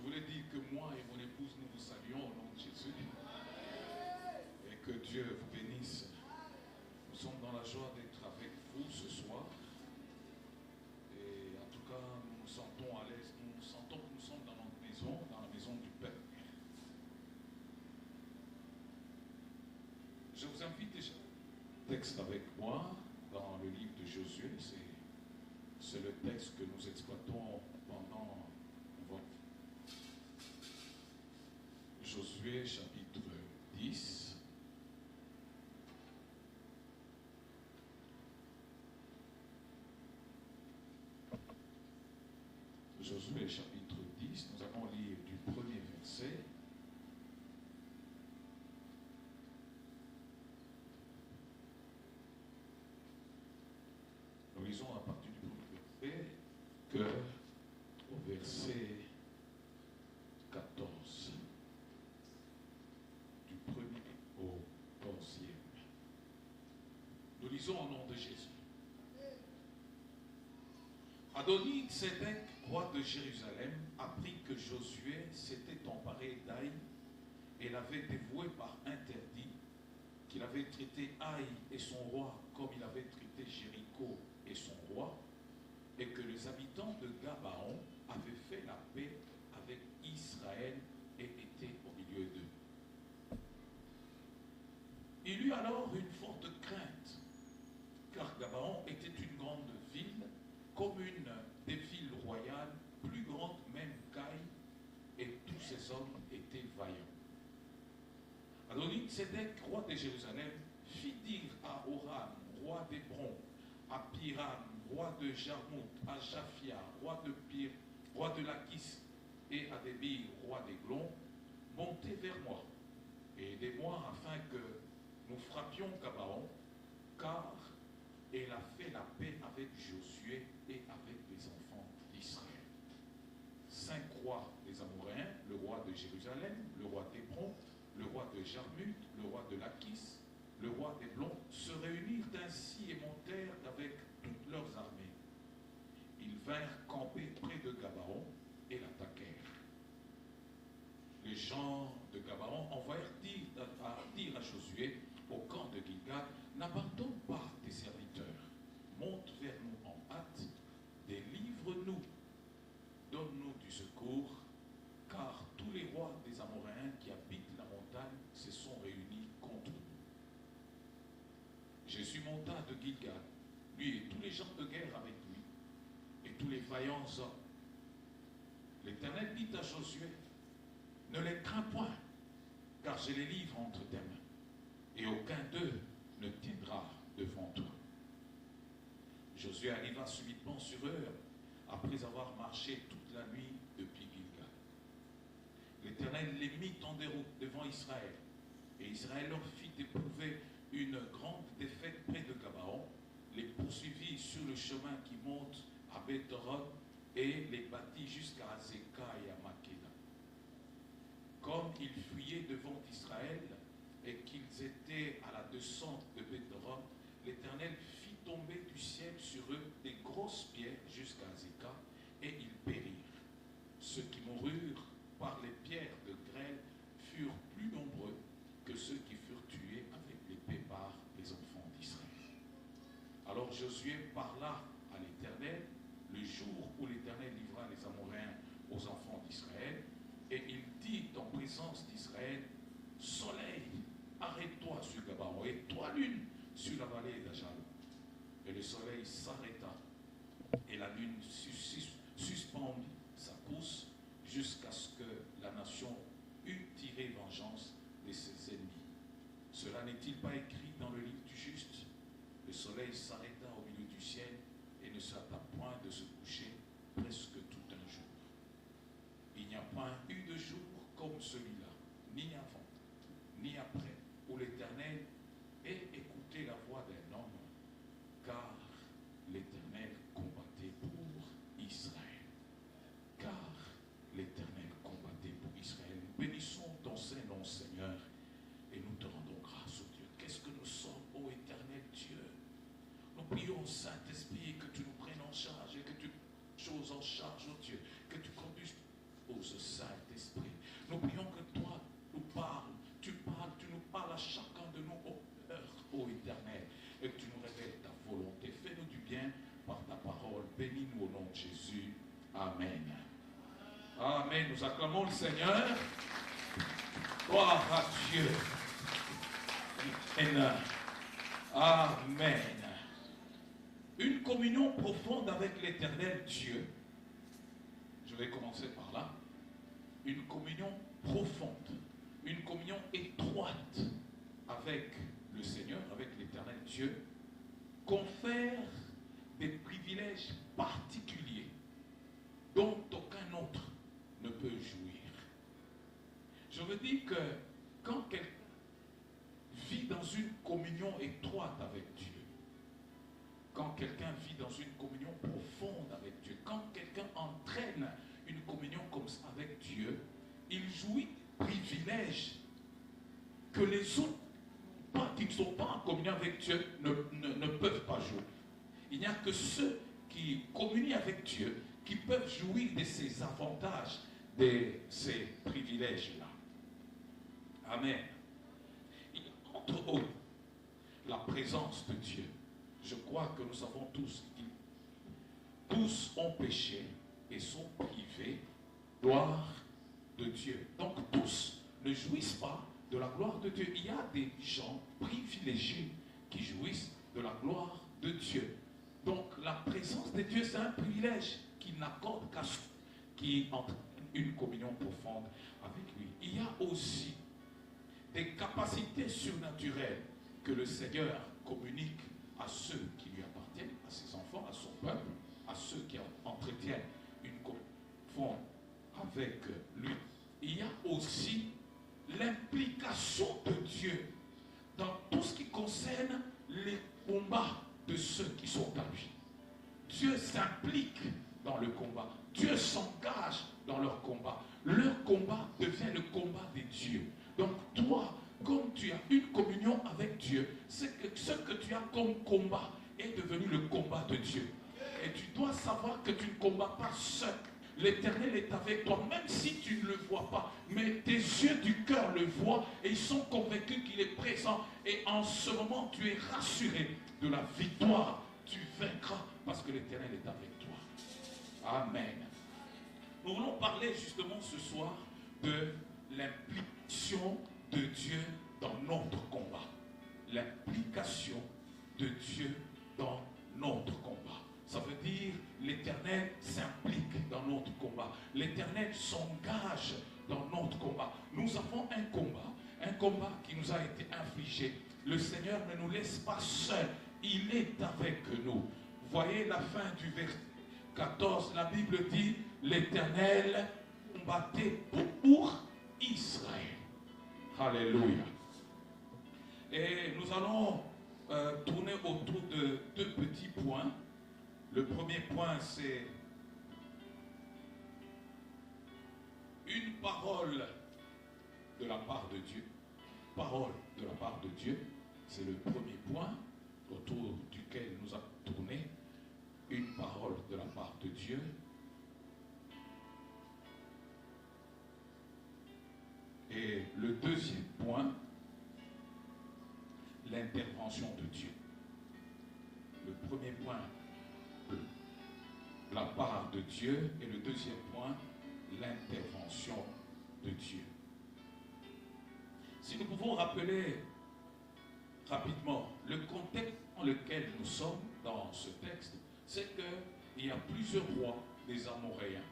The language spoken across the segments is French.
voulais dire que moi et mon épouse, nous vous saluons au nom de Jésus. Et que Dieu vous bénisse. Nous sommes dans la joie d'être avec vous ce soir. Et en tout cas, nous nous sentons à l'aise. Nous sentons que nous sommes dans notre maison, dans la maison du Père. Je vous invite déjà un texte avec moi dans le livre de Josué. C'est le texte que nous exploitons pendant votre Josué chapitre 10. Josué chapitre 10, nous allons lire du premier verset nous lisons à partir du premier verset que au verset 14, du premier au 11e. Nous lisons au nom de Jésus. Adoni-Sédec, roi de Jérusalem, apprit que Josué s'était emparé d'Aï et l'avait dévoué par interdit, qu'il avait traité Aï et son roi comme il avait traité Jéricho et son roi, et que les habitants de Gabaon avaient fait la paix avec Israël et étaient au milieu d'eux. Il eut alors une forte crainte, car Gabaon était une grande ville, comme une des villes royales, plus grande même qu'Aï, et tous ces hommes étaient vaillants. Adoni-Sédec, roi de Jérusalem, fit dire à Oram, roi d'Hébron, à Piram, roi de Jarmout, à Japhia, roi de Lachis, et à Débir, roi d'Églon, montez vers moi, et aidez-moi afin que nous frappions Gabaon, car il a fait la paix avec Josué et avec les enfants d'Israël. 5 rois des Amoréens, le roi de Jérusalem, le roi d'Hébron, le roi de Jarmut, le roi de Lachis, le roi d'Églon, se réunirent ainsi et montèrent avec toutes leurs armées. Ils vinrent camper près de Gabaon et l'attaquèrent. Les gens de Gabaon envoyèrent dire à Josué au camp de Gilgal, n'abandonne pas tes serviteurs, monte vers nous en hâte, délivre-nous, donne-nous du secours, car tous les rois des Amoréens qui habitent la montagne se sont réunis contre nous. Jésus monta de Gilgal, lui et tous les gens de guerre avec lui, et tous les vaillants hommes. L'Éternel dit à Josué, ne les crains point, car je les livre entre tes mains, et aucun d'eux ne tiendra devant toi. Josué arriva subitement sur eux, après avoir marché toute la nuit depuis Gilgal. L'Éternel les mit en déroute devant Israël, et Israël leur fit éprouver une grande défaite près de Gabaon, les poursuivit sur le chemin qui monte à Beth-horon et les battit jusqu'à Azekah et à Makeda. Comme ils fuyaient devant Israël et qu'ils étaient à la descente de Beth-horon, l'Éternel fit tomber du ciel sur eux des grosses pierres jusqu'à Azekah, et ils périrent. Ceux qui moururent par les pierres de grêle furent plus nombreux que ceux qui furent tués avec l'épée par les enfants d'Israël. Alors Josué parla à l'Éternel le jour où l'Éternel livra les Amoréens aux enfants d'Israël, et il dit en présence d'Israël, soleil, arrête-toi sur Gabaon, et toi lune sur la vallée d'Ajal. Et le soleil s'arrêta, et la lune suspendit sa course jusqu'à ce que la nation eût tiré vengeance de ses ennemis. Cela n'est-il pas écrit dans le livre du juste? Le soleil s'arrêta au milieu du ciel et ne s'arrêta point de se coucher presque tout un jour. Il n'y a point eu de jour comme celui-là, ni avant, ni après, où l'Éternel ait écouté la voix d'un homme, car l'Éternel Jésus. Amen. Amen. Nous acclamons le Seigneur. Gloire à Dieu. Amen. Amen. Une communion profonde avec l'Éternel Dieu. Je vais commencer par là. Une communion profonde, une communion étroite avec le Seigneur, avec l'Éternel Dieu, confère des privilèges particuliers dont aucun autre ne peut jouir. Je veux dire que quand quelqu'un vit dans une communion étroite avec Dieu, quand quelqu'un vit dans une communion profonde avec Dieu, quand quelqu'un entraîne une communion comme ça avec Dieu, il jouit de privilèges que les autres qui ne sont pas en communion avec Dieu ne peuvent pas jouir. Il n'y a que ceux qui communient avec Dieu qui peuvent jouir de ces avantages, de ces privilèges-là. Amen. Entre autres, la présence de Dieu. Je crois que nous savons tous ont péché et sont privés de gloire de Dieu. Donc tous ne jouissent pas de la gloire de Dieu. Il y a des gens privilégiés qui jouissent de la gloire de Dieu. Donc la présence de Dieu, c'est un privilège qu'il n'accorde qu'à ceux qui entraînent une communion profonde avec lui. Il y a aussi des capacités surnaturelles que le Seigneur communique à ceux qui lui appartiennent, à ses enfants, à son peuple, à ceux qui entretiennent une communion avec lui. Il y a aussi l'implication de Dieu dans tout ce qui concerne les combats de ceux qui sont à lui. Dieu s'implique dans le combat. Dieu s'engage dans leur combat. Leur combat devient le combat des dieux. Donc toi, comme tu as une communion avec Dieu, c'est que ce que tu as comme combat est devenu le combat de Dieu. Et tu dois savoir que tu ne combats pas seul. L'Éternel est avec toi, même si tu ne le vois pas. Mais tes yeux du cœur le voient et ils sont convaincus qu'il est présent. Et en ce moment, tu es rassuré de la victoire. Tu vaincras parce que l'Éternel est avec toi. Amen. Nous voulons parler justement ce soir de l'implication de Dieu dans notre combat. L'implication de Dieu dans notre combat. Ça veut dire l'Éternel s'implique dans notre combat. L'Éternel s'engage dans notre combat. Nous avons un combat qui nous a été infligé. Le Seigneur ne nous laisse pas seuls. Il est avec nous. Voyez la fin du verset 14. La Bible dit, l'Éternel combattait pour Israël. Alléluia. Et nous allons tourner autour de deux petits points. Le premier point, c'est une parole de la part de Dieu. Parole de la part de Dieu, c'est le premier point autour duquel nous allons tourner. Une parole de la part de Dieu. Et le deuxième point, l'intervention de Dieu. Le premier point, la part de Dieu, et le deuxième point, l'intervention de Dieu. Si nous pouvons rappeler rapidement le contexte dans lequel nous sommes dans ce texte, c'est qu'il y a plusieurs rois des Amoréens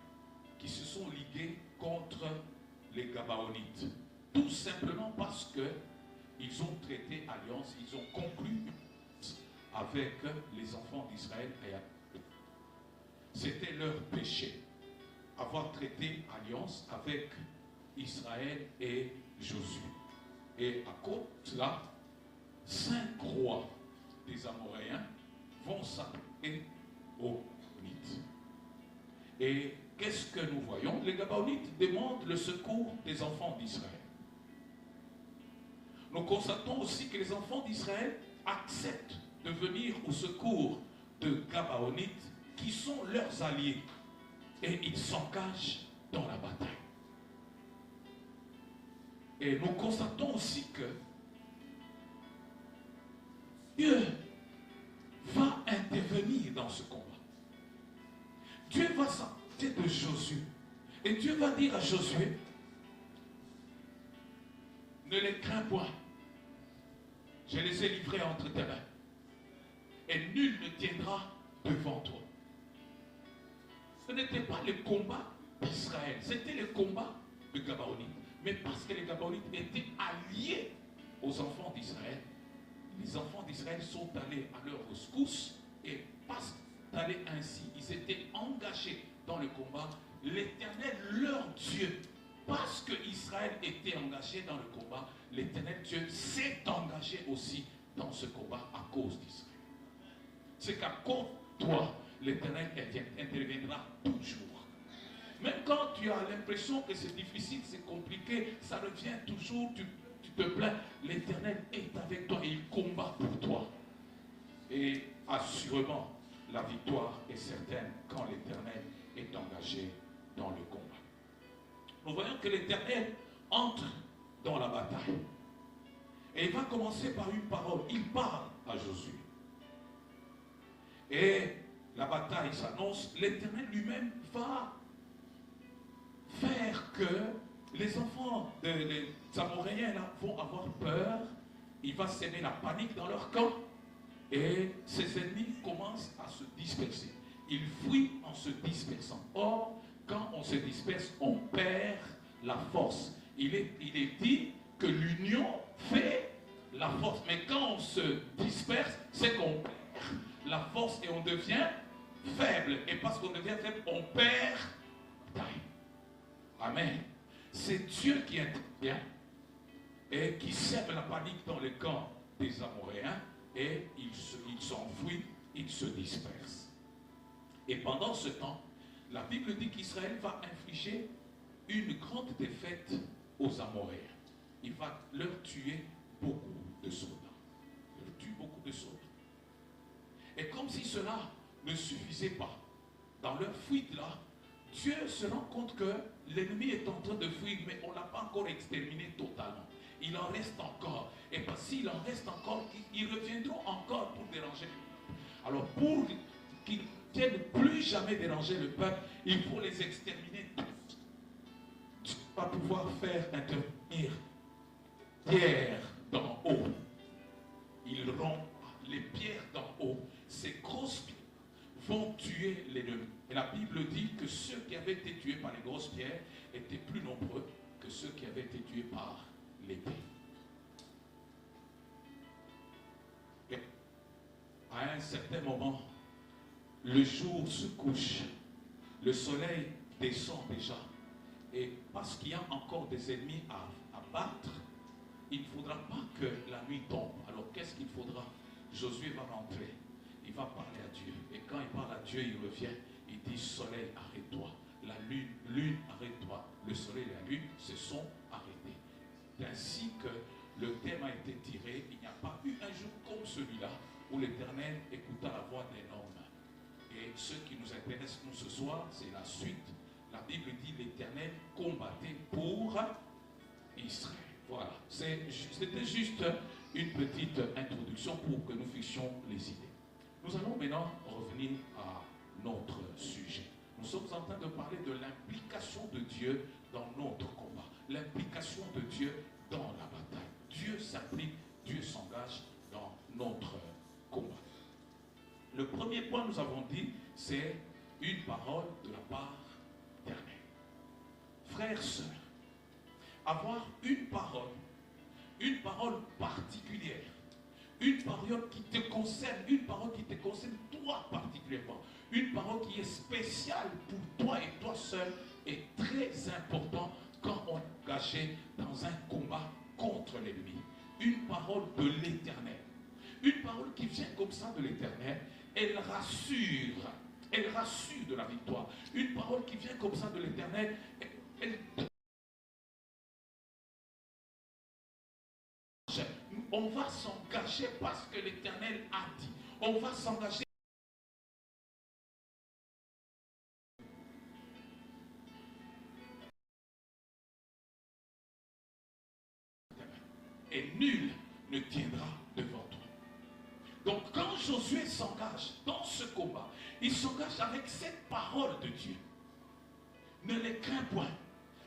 qui se sont ligués contre les Gabaonites, tout simplement parce qu'ils ont traité alliance, ils ont conclu avec les enfants d'Israël. C'était leur péché, avoir traité alliance avec Israël et Josué. Et à cause de cela, 5 rois des Amoréens vont s'attaquer aux Gabaonites. Et qu'est-ce que nous voyons? Les Gabaonites demandent le secours des enfants d'Israël. Nous constatons aussi que les enfants d'Israël acceptent de venir au secours de Gabaonites qui sont leurs alliés. Et ils s'engagent dans la bataille. Et nous constatons aussi que Dieu va intervenir dans ce combat. Dieu va s'approcher de Josué. Et Dieu va dire à Josué, ne les crains point. Je les ai livrés entre tes mains. Et nul ne tiendra devant toi. Ce n'était pas le combat d'Israël, c'était le combat de Gabaonites. Mais parce que les Gabaonites étaient alliés aux enfants d'Israël, les enfants d'Israël sont allés à leur rescousse et parce d'aller ainsi, ils étaient engagés dans le combat. L'Éternel, leur Dieu, parce que Israël était engagé dans le combat, l'Éternel Dieu s'est engagé aussi dans ce combat à cause d'Israël. C'est qu'à cause de toi, l'Éternel interviendra toujours. Même quand tu as l'impression que c'est difficile, c'est compliqué, ça revient toujours, tu te plains, l'Éternel est avec toi et il combat pour toi. Et assurément, la victoire est certaine quand l'Éternel est engagé dans le combat. Nous voyons que l'Éternel entre dans la bataille. Et il va commencer par une parole. Il parle à Josué. Et la bataille s'annonce. L'Éternel lui-même va faire que les enfants des Amoréens vont avoir peur. Il va semer la panique dans leur camp. Et ses ennemis commencent à se disperser. Ils fuient en se dispersant. Or, quand on se disperse, on perd la force. Il est dit que l'union fait la force. Mais quand on se disperse, c'est qu'on perd la force et on devient faible. Et parce qu'on devient faible, on perd taille. Amen. C'est Dieu qui intervient et qui sème la panique dans le camp des Amoréens et ils s'enfuient, ils se dispersent. Et pendant ce temps, la Bible dit qu'Israël va infliger une grande défaite aux Amoréens. Il va leur tuer beaucoup de soldats. Il leur tue beaucoup de soldats. Et comme si cela ne suffisait pas, dans leur fuite là, Dieu se rend compte que l'ennemi est en train de fuir, mais on ne l'a pas encore exterminé totalement. Il en reste encore. Et parce qu'il en reste encore, ils reviendront encore pour déranger. Alors pour qu'ils ne viennent plus jamais déranger le peuple, il faut les exterminer tous. Tu vas pouvoir faire intervenir pierre d'en haut. Ils rompent les pierres d'en haut. Ces grosses pierres vont tuer l'ennemi. Et la Bible dit que ceux qui avaient été tués par les grosses pierres étaient plus nombreux que ceux qui avaient été tués par l'épée. Et à un certain moment, le jour se couche, le soleil descend déjà. Et parce qu'il y a encore des ennemis à battre, il ne faudra pas que la nuit tombe. Alors qu'est-ce qu'il faudra? Josué va rentrer, il va parler à Dieu. Et quand il parle à Dieu, il revient, il dit: soleil, arrête-toi. La lune, lune, arrête-toi. Le soleil et la lune se sont arrêtés. Ainsi que le thème a été tiré, il n'y a pas eu un jour comme celui-là où l'Éternel écouta la voix d'un homme. Et ce qui nous intéresse nous ce soir, c'est la suite. La Bible dit: l'Éternel combattait pour Israël. Voilà, c'était juste une petite introduction pour que nous fixions les idées. Nous allons maintenant revenir à notre sujet. Nous sommes en train de parler de l'implication de Dieu dans notre combat. L'implication de Dieu dans la bataille. Dieu s'implique, Dieu s'engage dans notre combat. Le premier point, nous avons dit, c'est une parole de la part d'Éternel. Frères, sœurs, avoir une parole particulière, une parole qui te concerne toi particulièrement, une parole qui est spéciale pour toi et toi seul, est très important quand on est engagé dans un combat contre l'ennemi. Une parole de l'Éternel, une parole qui vient comme ça de l'Éternel, elle rassure de la victoire. Une parole qui vient comme ça de l'Éternel, on va s'engager parce que l'Éternel a dit. On va s'engager. Et nul ne tiendra devant toi. Donc quand Josué s'engage dans ce combat, Il s'engage avec cette parole de Dieu. Ne les crains point.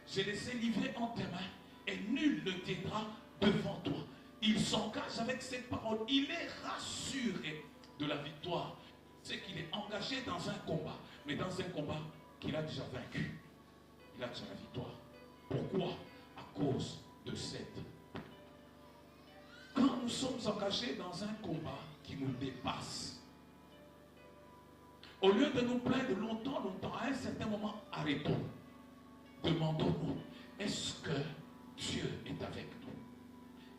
Je les ai livrés en tes mains et nul ne t'aidera devant toi. Il s'engage avec cette parole. Il est rassuré de la victoire. C'est qu'il est engagé dans un combat, mais dans un combat qu'il a déjà vaincu. Il a déjà la victoire. Pourquoi? À cause de cette. Quand nous sommes engagés dans un combat qui nous dépasse, au lieu de nous plaindre longtemps, à un certain moment, arrêtons. Demandons-nous, est-ce que Dieu est avec nous?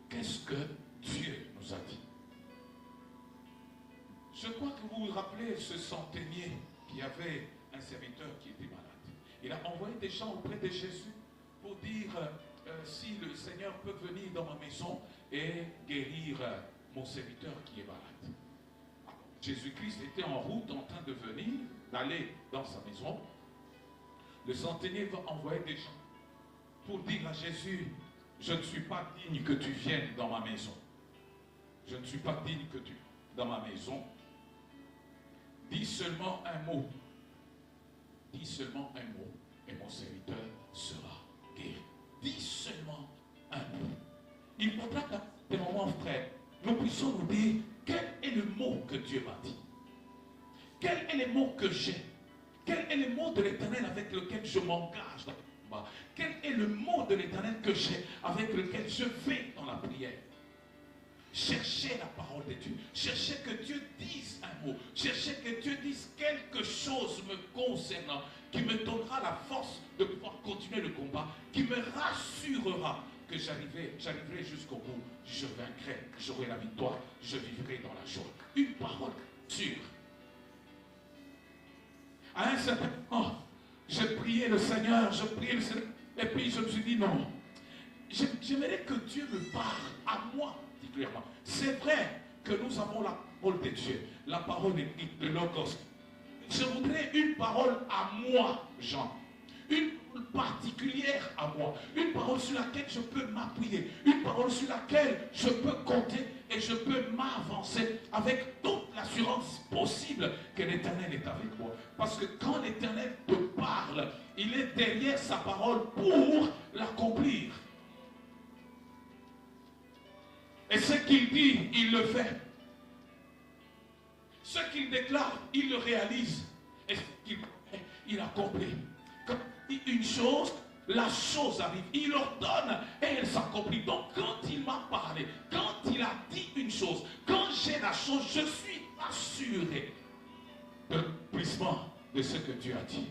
Qu'est-ce que Dieu nous a dit? Je crois que vous vous rappelez ce centenier qui avait un serviteur qui était malade. Il a envoyé des gens auprès de Jésus pour dire si le Seigneur peut venir dans ma maison et guérir mon serviteur qui est malade. Jésus-Christ était en route en train de venir, d'aller dans sa maison. Le centenier va envoyer des gens pour dire à Jésus, je ne suis pas digne que tu viennes dans ma maison. Je ne suis pas digne que tu viennes dans ma maison. Dis seulement un mot. Dis seulement un mot et mon serviteur sera guéri. Dis seulement un mot. Il faudra qu'à des moments, frère, nous puissions nous dire quel est le mot que Dieu m'a dit. Quel est le mot que j'ai. Quel est le mot de l'Éternel avec lequel je m'engage dans le combat. Quel est le mot de l'Éternel que j'ai avec lequel je vais dans la prière. Cherchez la parole de Dieu. Cherchez que Dieu dise un mot. Cherchez que Dieu dise quelque chose me concernant, qui me donnera la force de pouvoir continuer le combat, qui me rassurera que j'arriverai jusqu'au bout. Je vaincrai, j'aurai la victoire, je vivrai dans la joie. Une parole sûre. À un certain moment, j'ai prié le Seigneur, et puis je me suis dit non. J'aimerais que Dieu me parle à moi. C'est vrai que nous avons la parole de Dieu, la parole de Logos. Je voudrais une parole à moi, Jean. Une parole particulière à moi. Une parole sur laquelle je peux m'appuyer. Une parole sur laquelle je peux compter et je peux m'avancer avec toute l'assurance possible que l'Éternel est avec moi. Parce que quand l'Éternel te parle, il est derrière sa parole pour l'accomplir. Et ce qu'il dit, il le fait. Ce qu'il déclare, il le réalise. Et ce qu'il fait, il accomplit. Quand il dit une chose, la chose arrive. Il ordonne et elle s'accomplit. Donc quand il m'a parlé, quand il a dit une chose, quand j'ai la chose, je suis assuré de l'accomplissement de ce que Dieu a dit.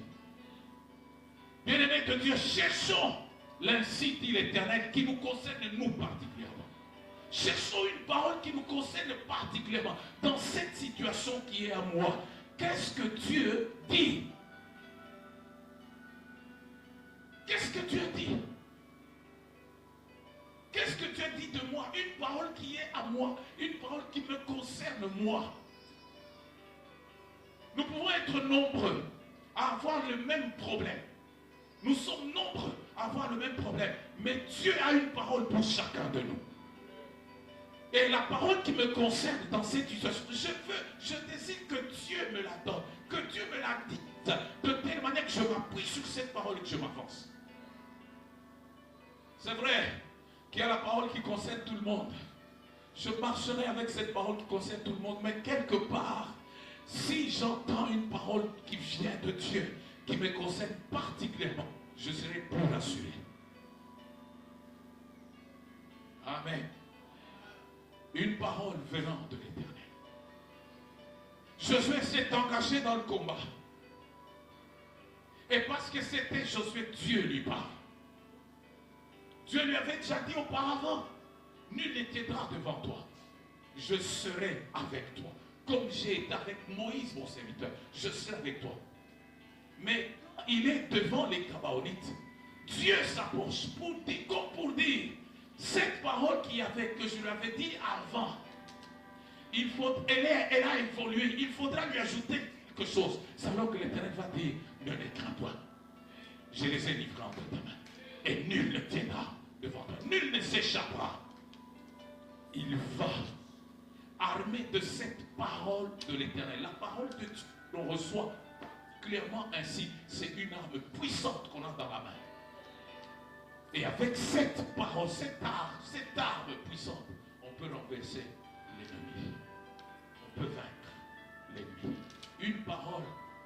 Bien-aimés de Dieu, cherchons l'ainsi dit l'Éternel qui nous concerne nous particulièrement. Cherchons une parole qui nous concerne particulièrement dans cette situation qui est à moi. Qu'est-ce que Dieu dit? Qu'est-ce que Dieu dit? Qu'est-ce que Dieu dit de moi? Une parole qui est à moi, une parole qui me concerne moi. Nous pouvons être nombreux à avoir le même problème. Nous sommes nombreux à avoir le même problème. Mais Dieu a une parole pour chacun de nous. Et la parole qui me concerne dans cette situation, je désire que Dieu me la donne, que Dieu me la dise, de telle manière que je m'appuie sur cette parole et que je m'avance. C'est vrai qu'il y a la parole qui concerne tout le monde. Je marcherai avec cette parole qui concerne tout le monde, mais quelque part, si j'entends une parole qui vient de Dieu, qui me concerne particulièrement, je serai plus rassuré. Amen. Une parole venant de l'Éternel. Josué s'est engagé dans le combat. Et parce que c'était Josué, Dieu lui parle. Dieu lui avait déjà dit auparavant, nul ne t'aidera devant toi. Je serai avec toi. Comme j'ai été avec Moïse, mon serviteur, je serai avec toi. Mais il est devant les Gabaonites. Dieu s'approche pour dire, comme pour dire, cette parole qu'il y avait, que je lui avais dit avant, elle a évolué. Il faudra lui ajouter quelque chose. C'est alors que l'Éternel va dire, ne les crains point. Je les ai livrés entre ta main. Et nul ne tiendra devant toi. Nul ne s'échappera. Il va armé de cette parole de l'Éternel. La parole de Dieu l'on reçoit clairement ainsi. C'est une arme puissante qu'on a dans la main. Et avec cette parole, cette arme puissante, on peut renverser l'ennemi. On peut vaincre l'ennemi. Une parole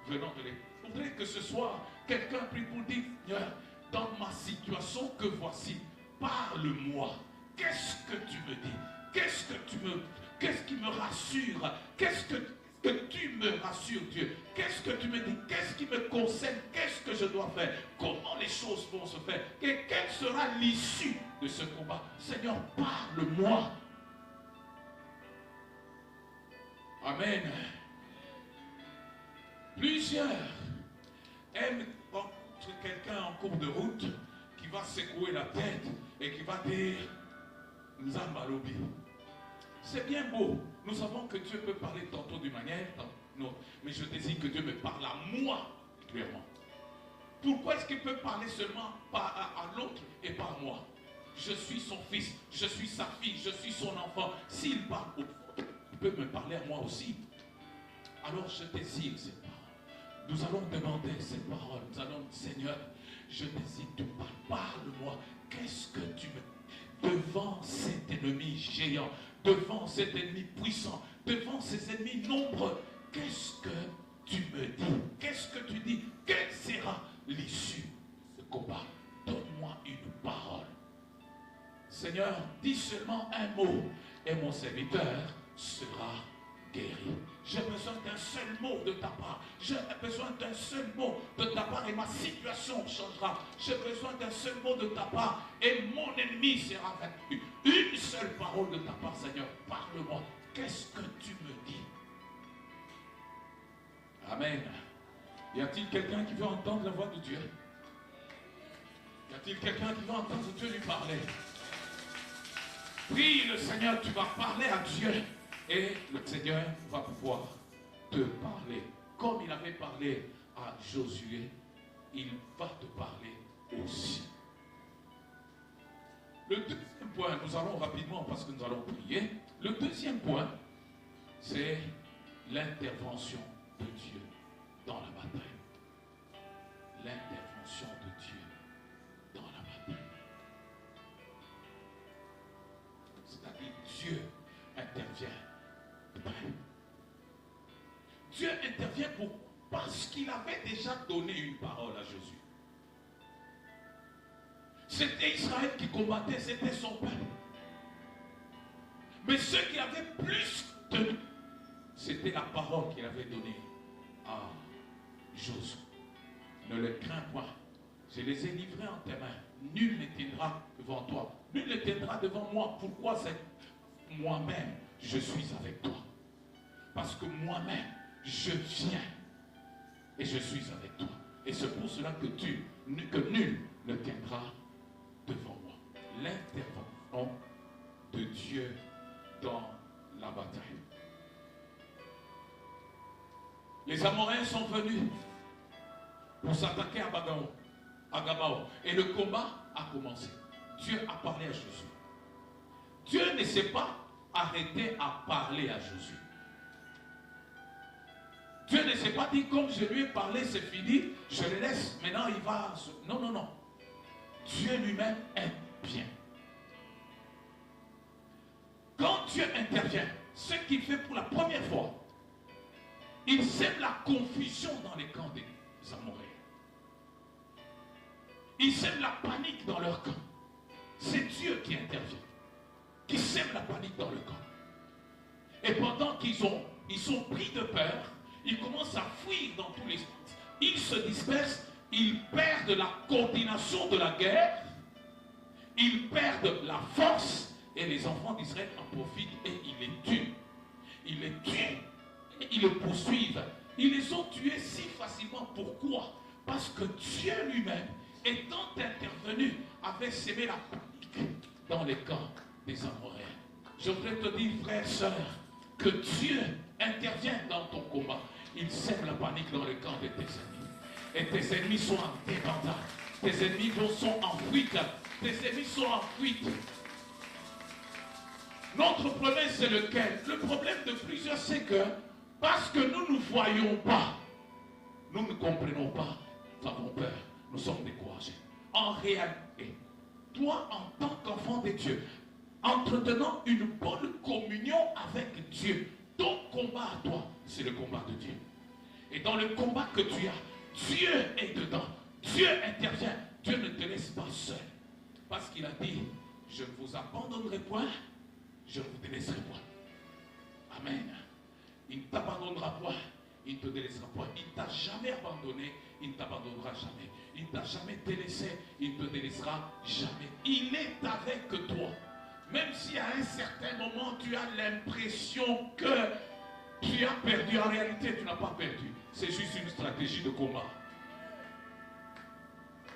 venant de l'ennemi. Je voudrais que ce soit quelqu'un pris pour dire, Seigneur, dans ma situation que voici, parle-moi. Qu'est-ce que tu me dis? Qu'est-ce qui me rassure? Qu'est-ce que tu me rassures, Dieu? Qu'est-ce que tu me dis? Qu'est-ce qui me concerne? Qu'est-ce que je dois faire? Comment les choses vont se faire? Et quelle sera l'issue de ce combat? Seigneur, parle-moi. Amen. Plusieurs aiment rencontrer quelqu'un en cours de route qui va secouer la tête et qui va dire Nzambalobi. C'est bien beau. Nous savons que Dieu peut parler tantôt d'une manière, non. Mais je désire que Dieu me parle à moi, clairement. Pourquoi est-ce qu'il peut parler seulement à l'autre et pas à moi? Je suis son fils, je suis sa fille, je suis son enfant. S'il parle au fond, il peut me parler à moi aussi. Alors je désire cette parole. Nous allons demander cette parole. Nous allons dire, Seigneur, je désire que tu me parles. Parle-moi. Qu'est-ce que tu me dis devant cet ennemi géant, devant cet ennemi puissant, devant ces ennemis nombreux? Qu'est-ce que tu me dis? Qu'est-ce que tu dis? Quelle sera l'issue de ce combat? Donne-moi une parole. Seigneur, dis seulement un mot et mon serviteur sera guéri. J'ai besoin d'un seul mot de ta part. J'ai besoin d'un seul mot de ta part et ma situation changera. J'ai besoin d'un seul mot de ta part et mon ennemi sera vaincu. Une seule parole de ta part, Seigneur. Parle-moi. Qu'est-ce que tu me dis? Amen. Y a-t-il quelqu'un qui veut entendre la voix de Dieu? Y a-t-il quelqu'un qui veut entendre Dieu lui parler? Prie le Seigneur, tu vas parler à Dieu. Et le Seigneur va pouvoir te parler. Comme il avait parlé à Josué, il va te parler aussi. Le deuxième point, nous allons rapidement parce que nous allons prier. Le deuxième point, c'est l'intervention de Dieu dans la bataille. L'intervention de Dieu dans la bataille. C'est-à-dire Dieu intervient. Dieu intervient parce qu'il avait déjà donné une parole à Jésus. C'était Israël qui combattait, c'était son peuple. Mais ceux qui avaient plus tenu, c'était la parole qu'il avait donnée à Josué. Ne le crains point. Je les ai livrés en tes mains. Nul ne tiendra devant toi. Nul ne tiendra devant moi. Pourquoi? C'est moi-même, je suis avec toi. Parce que moi-même, je viens et je suis avec toi. Et c'est pour cela que nul ne tiendra devant moi. L'intervention de Dieu dans la bataille. Les Amoréens sont venus pour s'attaquer à Gabao. Et le combat a commencé. Dieu a parlé à Josué. Dieu ne s'est pas arrêté à parler à Josué. Dieu ne s'est pas dit, comme je lui ai parlé, c'est fini, je le laisse, maintenant il va... Non, non, non. Dieu lui-même intervient. Quand Dieu intervient, ce qu'il fait pour la première fois, il sème la confusion dans les camps des Amoréens. Il sème la panique dans leur camp. C'est Dieu qui intervient, qui sème la panique dans le camp. Et pendant qu'ils sont pris de peur, ils commencent à fuir dans tous les sens. Ils se dispersent, ils perdent la coordination de la guerre, ils perdent la force, et les enfants d'Israël en profitent et ils les tuent. Ils les tuent, et ils les poursuivent. Ils les ont tués si facilement. Pourquoi? Parce que Dieu lui-même, étant intervenu, avait sémé la panique dans les camps des Amoréens. Je voudrais te dire, frère, sœur, que Dieu intervient dans ton combat. Il sème la panique dans le camp de tes ennemis. Et tes ennemis sont en débandade. Tes ennemis sont en fuite. Tes ennemis sont en fuite. Notre problème, c'est lequel? Le problème de plusieurs, c'est que Parce que nous ne voyons pas, nous ne comprenons pas, nous avons peur, nous sommes découragés. En réalité, toi en tant qu'enfant de Dieu, entretenant une bonne communion avec Dieu, ton combat à toi, c'est le combat de Dieu. Et dans le combat que tu as, Dieu est dedans. Dieu intervient. Dieu ne te laisse pas seul. Parce qu'il a dit, je ne vous abandonnerai point, je ne vous délaisserai point. Amen. Il ne t'abandonnera point, il ne te délaissera point. Il ne t'a jamais abandonné, il ne t'abandonnera jamais. Il ne t'a jamais délaissé, il ne te délaissera jamais. Il est avec toi. Même si à un certain moment tu as l'impression que tu as perdu, en réalité tu n'as pas perdu. C'est juste une stratégie de combat.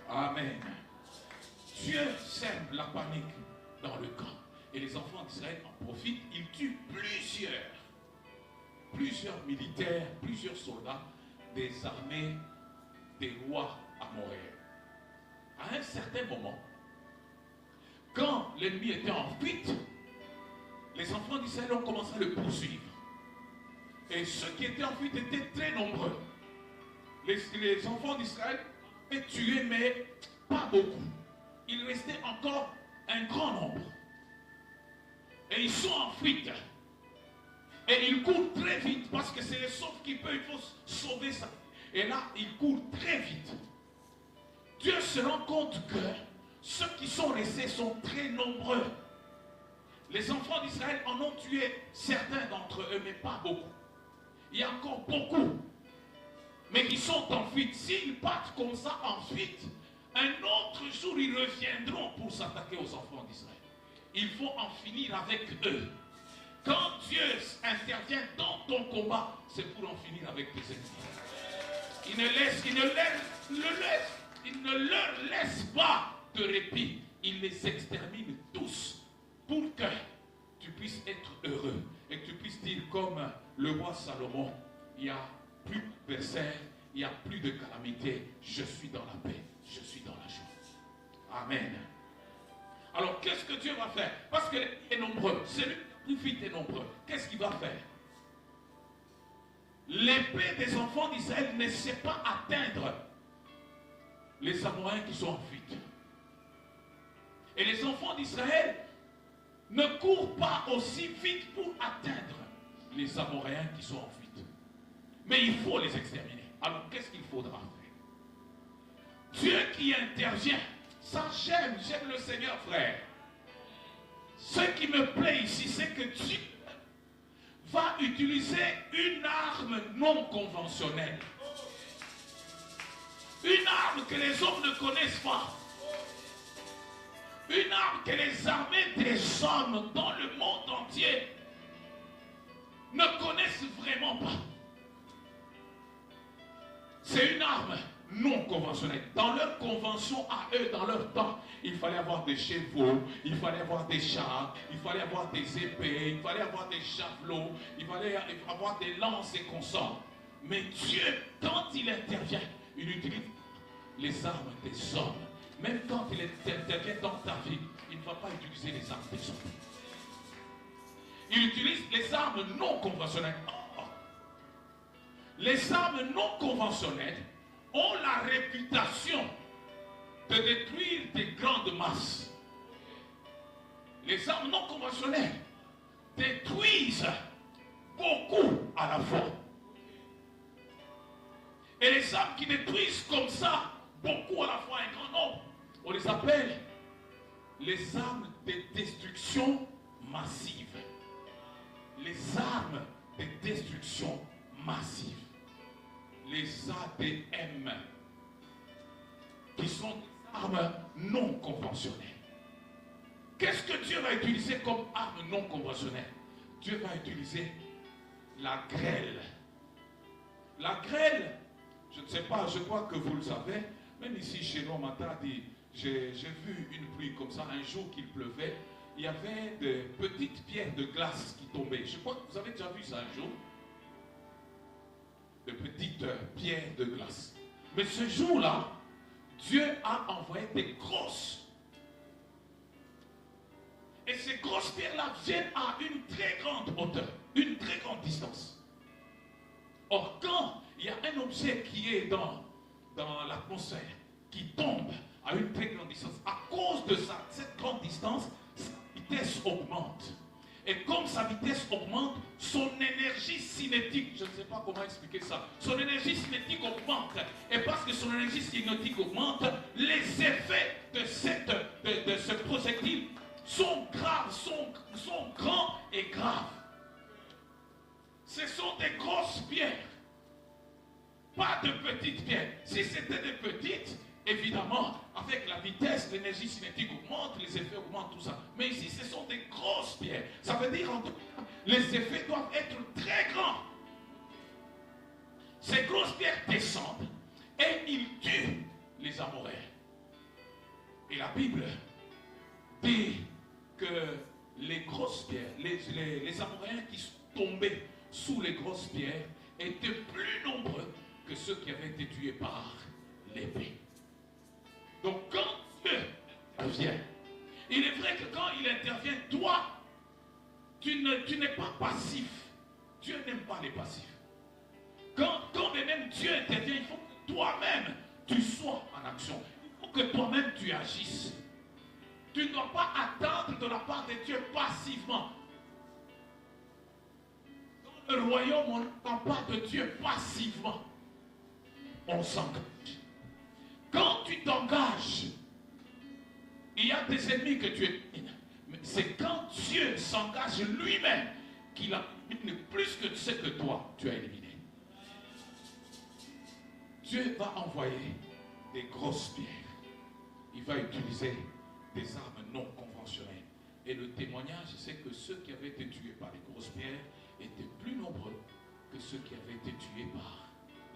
Amen. Dieu sème la panique dans le camp. Et les enfants d'Israël en profitent. Ils tuent plusieurs militaires, plusieurs soldats des armées des rois amoréens. À un certain moment, quand l'ennemi était en fuite, les enfants d'Israël ont commencé à le poursuivre. Et ceux qui étaient en fuite étaient très nombreux. Les enfants d'Israël étaient tués, mais pas beaucoup. Il restait encore un grand nombre. Et ils sont en fuite. Et ils courent très vite, parce que c'est le sauve qui peut, il faut sauver ça. Et là, ils courent très vite. Dieu se rend compte que ceux qui sont restés sont très nombreux. Les enfants d'Israël en ont tué certains d'entre eux, mais pas beaucoup. Il y a encore beaucoup, mais qui sont en fuite. S'ils partent comme ça en fuite, un autre jour ils reviendront pour s'attaquer aux enfants d'Israël. Il faut en finir avec eux. Quand Dieu intervient dans ton combat, c'est pour en finir avec tes ennemis. Il ne leur laisse pas de répit. Il les extermine tous pour que tu puisses être heureux et que tu puisses dire comme le roi Salomon, il n'y a plus d'adversaires, il n'y a plus de calamité, je suis dans la paix, je suis dans la joie. Amen. Alors qu'est-ce que Dieu va faire? Parce que l'ennemi est nombreux, celui qui profite est nombreux. Qu'est-ce qu'il va faire? L'épée des enfants d'Israël ne sait pas atteindre les Amoréens qui sont en fuite. Et les enfants d'Israël ne courent pas aussi vite pour atteindre les Amoréens qui sont en fuite. Mais il faut les exterminer. Alors qu'est-ce qu'il faudra faire? Dieu qui intervient. Ça j'aime le Seigneur, frère. Ce qui me plaît ici, c'est que Dieu va utiliser une arme non conventionnelle. Une arme que les hommes ne connaissent pas. Une arme que les armées des hommes dans le monde entier ne connaissent vraiment pas. C'est une arme non conventionnelle. Dans leur convention à eux, dans leur temps, il fallait avoir des chevaux, il fallait avoir des chars, il fallait avoir des épées, il fallait avoir des javelots, il fallait avoir des lances et consorts. Mais Dieu, quand il intervient, il utilise les armes des hommes. Même quand il intervient dans ta vie, il ne va pas utiliser les armes des hommes. Il utilise les armes non conventionnelles. Les armes non conventionnelles ont la réputation de détruire des grandes masses. Les armes non conventionnelles détruisent beaucoup à la fois. Et les armes qui détruisent comme ça, beaucoup à la fois, un grand nombre, on les appelle les armes de destruction massive. Les armes de destruction massive. Les ADM, qui sont des armes non conventionnelles. Qu'est-ce que Dieu va utiliser comme arme non conventionnelle? Dieu va utiliser la grêle. La grêle, je ne sais pas, je crois que vous le savez, même ici chez nous, matin, j'ai vu une pluie comme ça, un jour qu'il pleuvait, il y avait de petites pierres de glace qui tombaient. Je crois que vous avez déjà vu ça un jour. De petites pierres de glace. Mais ce jour-là, Dieu a envoyé des grosses. Et ces grosses pierres-là viennent à une très grande hauteur, une très grande distance. Or, quand il y a un objet qui est dans l'atmosphère, qui tombe à une très grande distance, à cause de cette grande distance, sa vitesse augmente. Et comme sa vitesse augmente, son énergie cinétique, je ne sais pas comment expliquer ça, son énergie cinétique augmente. Et parce que son énergie cinétique augmente, les effets de ce projectile sont graves, sont grands et graves. Ce sont des grosses pierres, pas de petites pierres. Si c'était des petites, évidemment, avec la vitesse, l'énergie cinétique augmente, les effets augmentent, tout ça. Mais ici, ce sont des grosses pierres. Ça veut dire, en tout cas, les effets doivent être très grands. Ces grosses pierres descendent et ils tuent les Amoréens. Et la Bible dit que les grosses pierres, les Amoréens qui sont tombés sous les grosses pierres étaient plus nombreux que ceux qui avaient été tués par l'épée. Donc quand Dieu intervient, il est vrai que quand il intervient, toi, tu n'es pas passif. Dieu n'aime pas les passifs. Quand même Dieu intervient, il faut que toi-même, tu sois en action. Il faut que toi-même, tu agisses. Tu ne dois pas attendre de la part de Dieu passivement. Dans le royaume, on n'attend pas de Dieu passivement. On s'engage. Quand tu t'engages, il y a des ennemis que tu élimines. Mais c'est quand Dieu s'engage lui-même qu'il élimine plus que ce que toi, tu as éliminé. Dieu va envoyer des grosses pierres. Il va utiliser des armes non conventionnelles. Et le témoignage, c'est que ceux qui avaient été tués par les grosses pierres étaient plus nombreux que ceux qui avaient été tués par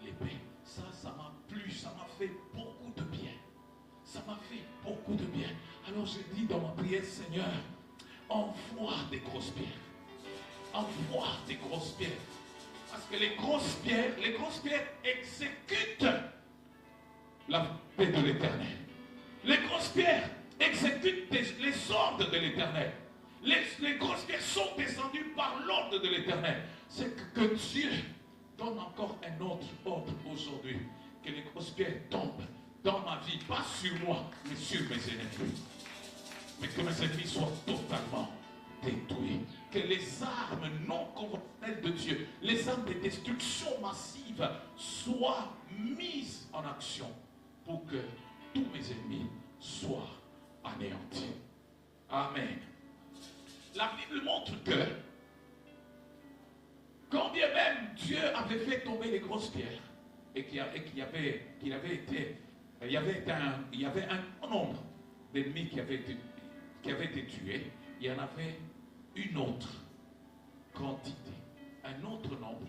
l'épée. Ça m'a plu, ça m'a fait beaucoup de bien. Ça m'a fait beaucoup de bien. Alors je dis dans ma prière, Seigneur, envoie des grosses pierres. Envoie des grosses pierres. Parce que les grosses pierres exécutent la volonté de l'Éternel. Les grosses pierres exécutent les ordres de l'Éternel. Les grosses pierres sont descendues par l'ordre de l'Éternel. C'est que Dieu donne encore un autre ordre aujourd'hui. Que les grosses pierres tombent dans ma vie, pas sur moi, mais sur mes ennemis. Mais que mes ennemis soient totalement détruits. Que les armes non conventionnelles de Dieu, les armes de destruction massive, soient mises en action pour que tous mes ennemis soient anéantis. Amen. La Bible montre que quand bien même Dieu avait fait tomber les grosses pierres et qu'il y avait un grand nombre d'ennemis qui avaient été tués, il y en avait une autre quantité, un autre nombre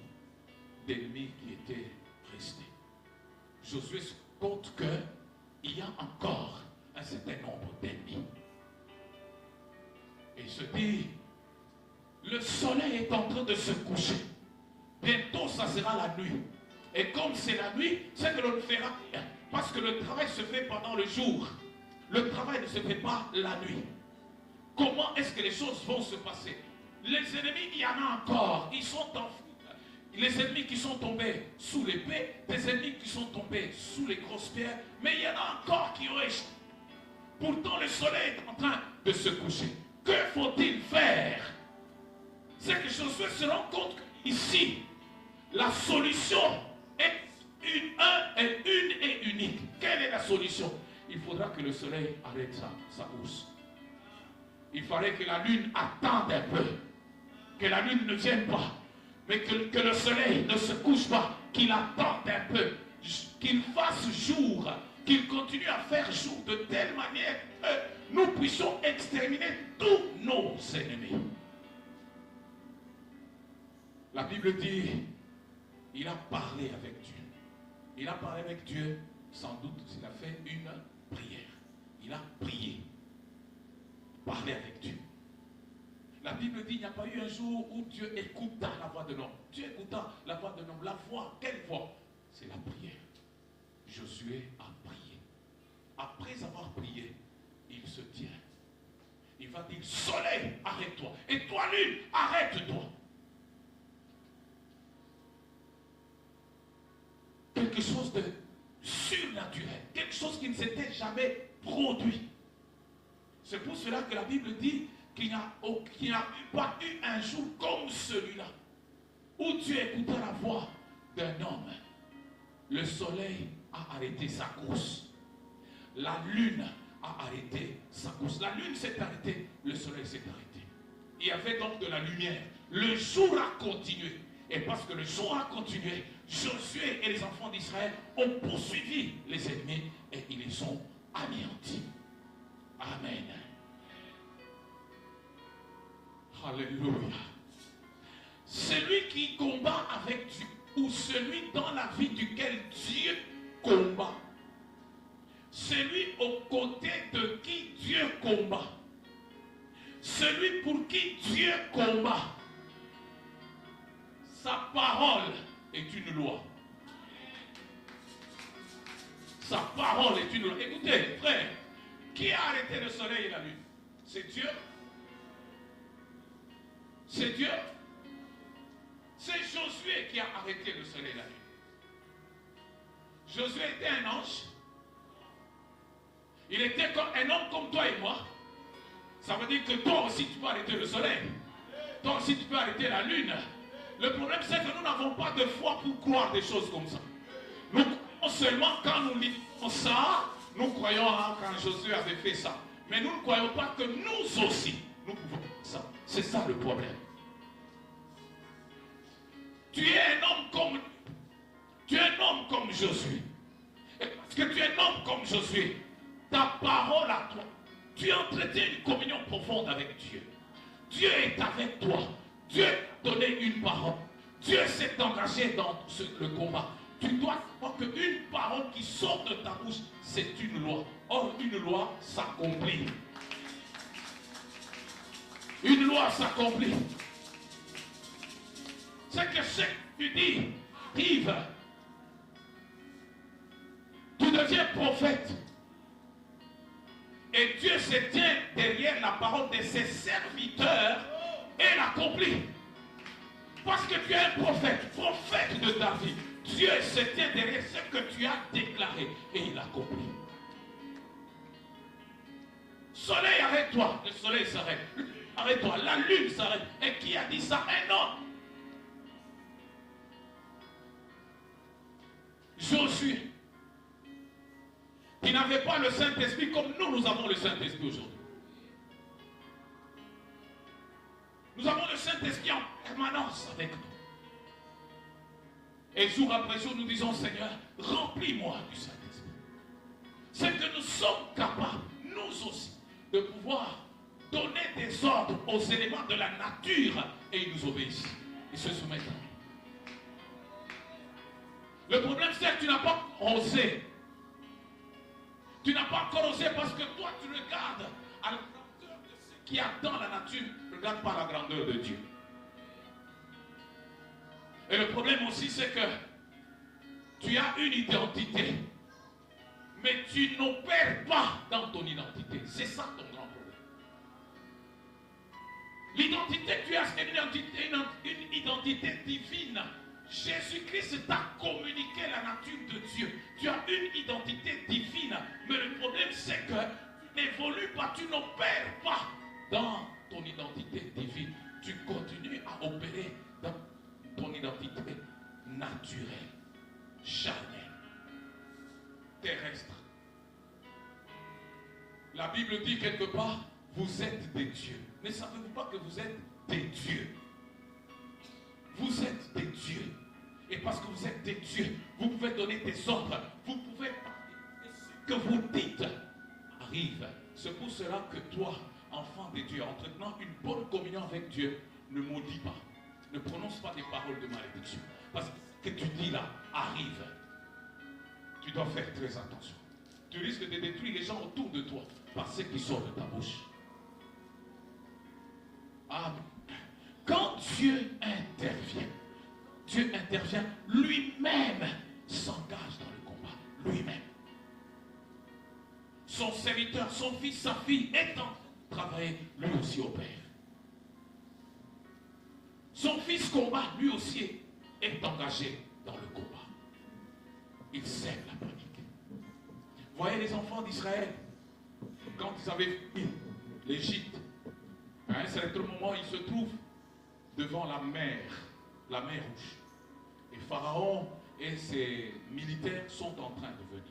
d'ennemis qui étaient restés. Josué se compte qu'il y a encore un certain nombre d'ennemis. Et il se dit, le soleil est en train de se coucher. Bientôt, ça sera la nuit. Et comme c'est la nuit, c'est que l'on ne fera rien. Parce que le travail se fait pendant le jour. Le travail ne se fait pas la nuit. Comment est-ce que les choses vont se passer? Les ennemis, il y en a encore. Ils sont en fuite. Les ennemis qui sont tombés sous l'épée, des ennemis qui sont tombés sous les grosses pierres, mais il y en a encore qui ont échoué. Pourtant, le soleil est en train de se coucher. Que faut-il faire? C'est que Josué se rend compte qu'ici, la solution est une et unique. Quelle est la solution? Il faudra que le soleil arrête sa course. Il faudrait que la lune attende un peu. Que la lune ne vienne pas. Mais que le soleil ne se couche pas. Qu'il attende un peu. Qu'il fasse jour. Qu'il continue à faire jour de telle manière que nous puissions exterminer tous nos ennemis. La Bible dit, il a parlé avec Dieu. Il a parlé avec Dieu, sans doute, il a fait une prière. Il a prié. Parler avec Dieu. La Bible dit, il n'y a pas eu un jour où Dieu écouta la voix de l'homme. Dieu écouta la voix de l'homme. La voix, quelle voix? C'est la prière. Josué a prié. Après avoir prié, il se tient. Il va dire, soleil, arrête-toi. Et toi, lune, arrête-toi. chose qui ne s'était jamais produit. C'est pour cela que la Bible dit qu'il n'y a pas eu un jour comme celui-là, où Dieu écouta la voix d'un homme. Le soleil a arrêté sa course. La lune a arrêté sa course. La lune s'est arrêtée, le soleil s'est arrêté. Il y avait donc de la lumière. Le jour a continué. Et parce que le jour a continué, Josué et les enfants d'Israël ont poursuivi les ennemis et ils les ont anéantis. Amen. Alléluia. Celui qui combat avec Dieu, ou celui dans la vie duquel Dieu combat, celui aux côtés de qui Dieu combat, celui pour qui Dieu combat, sa parole est une loi. Sa parole est une loi. Écoutez, frère, qui a arrêté le soleil et la lune? C'est Dieu. C'est Dieu. C'est Josué qui a arrêté le soleil et la lune. Josué était un ange. Il était comme un homme comme toi et moi. Ça veut dire que toi aussi tu peux arrêter le soleil. Toi aussi tu peux arrêter la lune. Le problème c'est que nous n'avons pas de foi pour croire des choses comme ça. Nous croyons seulement quand nous lisons ça. Nous croyons quand Josué avait fait ça. Mais nous ne croyons pas que nous aussi nous pouvons faire ça. C'est ça le problème. Tu es un homme comme tu es un homme comme Josué. Et parce que tu es un homme comme Josué, ta parole à toi, tu entretiens une communion profonde avec Dieu. Dieu est avec toi. Dieu t'a donné une parole. Dieu s'est engagé dans le combat. Tu dois savoir qu'une parole qui sort de ta bouche, c'est une loi. Or, une loi s'accomplit. Une loi s'accomplit. C'est que ce que tu dis arrive. Tu deviens prophète. Et Dieu se tient derrière la parole de ses serviteurs et l'accomplit. Parce que tu es un prophète, prophète de ta vie. Dieu se tient derrière ce que tu as déclaré et il accomplit. Soleil, arrête-toi. Le soleil s'arrête. Arrête-toi. La lune s'arrête. Et qui a dit ça? Un homme. Josué, qui n'avait pas le Saint-Esprit comme nous avons le Saint-Esprit aujourd'hui. Nous avons le Saint-Esprit en permanence avec nous. Et jour après jour, nous disons, Seigneur, remplis-moi du Saint-Esprit. C'est que nous sommes capables, nous aussi, de pouvoir donner des ordres aux éléments de la nature et ils nous obéissent. Ils se soumettent à nous. Le problème, c'est que tu n'as pas osé. Tu n'as pas encore osé parce que toi, tu regardes à la grandeur de ce qu'il y a dans la nature. Tu ne regardes pas la grandeur de Dieu. Et le problème aussi, c'est que tu as une identité. Mais tu n'opères pas dans ton identité. C'est ça ton grand problème. L'identité que tu as, c'est une identité divine. Jésus-Christ t'a communiqué la nature de Dieu. Tu as une identité divine. Mais le problème, c'est que tu n'évolues pas, tu n'opères pas dans ton identité divine. Tu continues à opérer dans ton identité naturelle, charnelle, terrestre. La Bible dit quelque part, vous êtes des dieux. Ne savez-vous pas que vous êtes des dieux? Vous êtes des dieux. Et parce que vous êtes des dieux, vous pouvez donner des ordres. Vous pouvez parler. Et ce que vous dites arrive. C'est pour cela que toi, enfant de Dieu, entretenant une bonne communion avec Dieu, ne maudis pas. Ne prononce pas des paroles de malédiction. Parce que ce que tu dis là arrive. Tu dois faire très attention. Tu risques de détruire les gens autour de toi par ce qui sort de ta bouche. Amen. Quand Dieu intervient, lui-même s'engage dans le combat. Lui-même. Son serviteur, son fils, sa fille est en train de travailler, lui aussi au Père. Son fils combat, lui aussi est engagé dans le combat. Il sème la panique. voyez les enfants d'Israël, quand ils avaient fui l'Égypte, à un certain moment, ils se trouvent devant la mer Rouge. Et Pharaon et ses militaires sont en train de venir.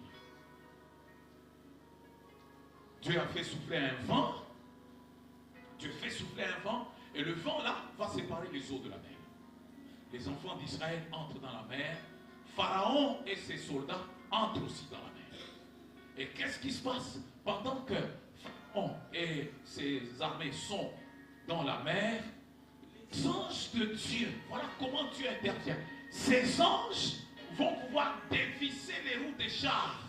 Dieu a fait souffler un vent. Dieu fait souffler un vent. Et le vent là va séparer les eaux de la mer. Les enfants d'Israël entrent dans la mer. Pharaon et ses soldats entrent aussi dans la mer. Et qu'est-ce qui se passe? Pendant que Pharaon et ses armées sont dans la mer, les anges de Dieu, voilà comment Dieu intervient. Ces anges vont pouvoir dévisser les roues des chars.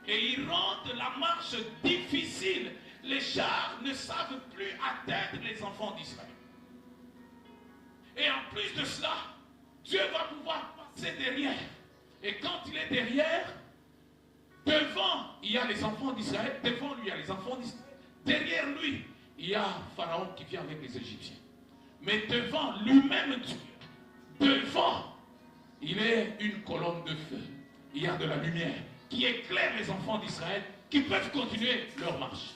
Et ils rendent la marche difficile. Les chars ne savent plus atteindre les enfants d'Israël. Et en plus de cela, Dieu va pouvoir passer derrière. Et quand il est derrière, devant, il y a les enfants d'Israël. Devant lui, il y a les enfants d'Israël. Derrière lui, il y a Pharaon qui vient avec les Égyptiens. Mais devant lui-même Dieu, devant, il est une colonne de feu. Il y a de la lumière qui éclaire les enfants d'Israël qui peuvent continuer leur marche.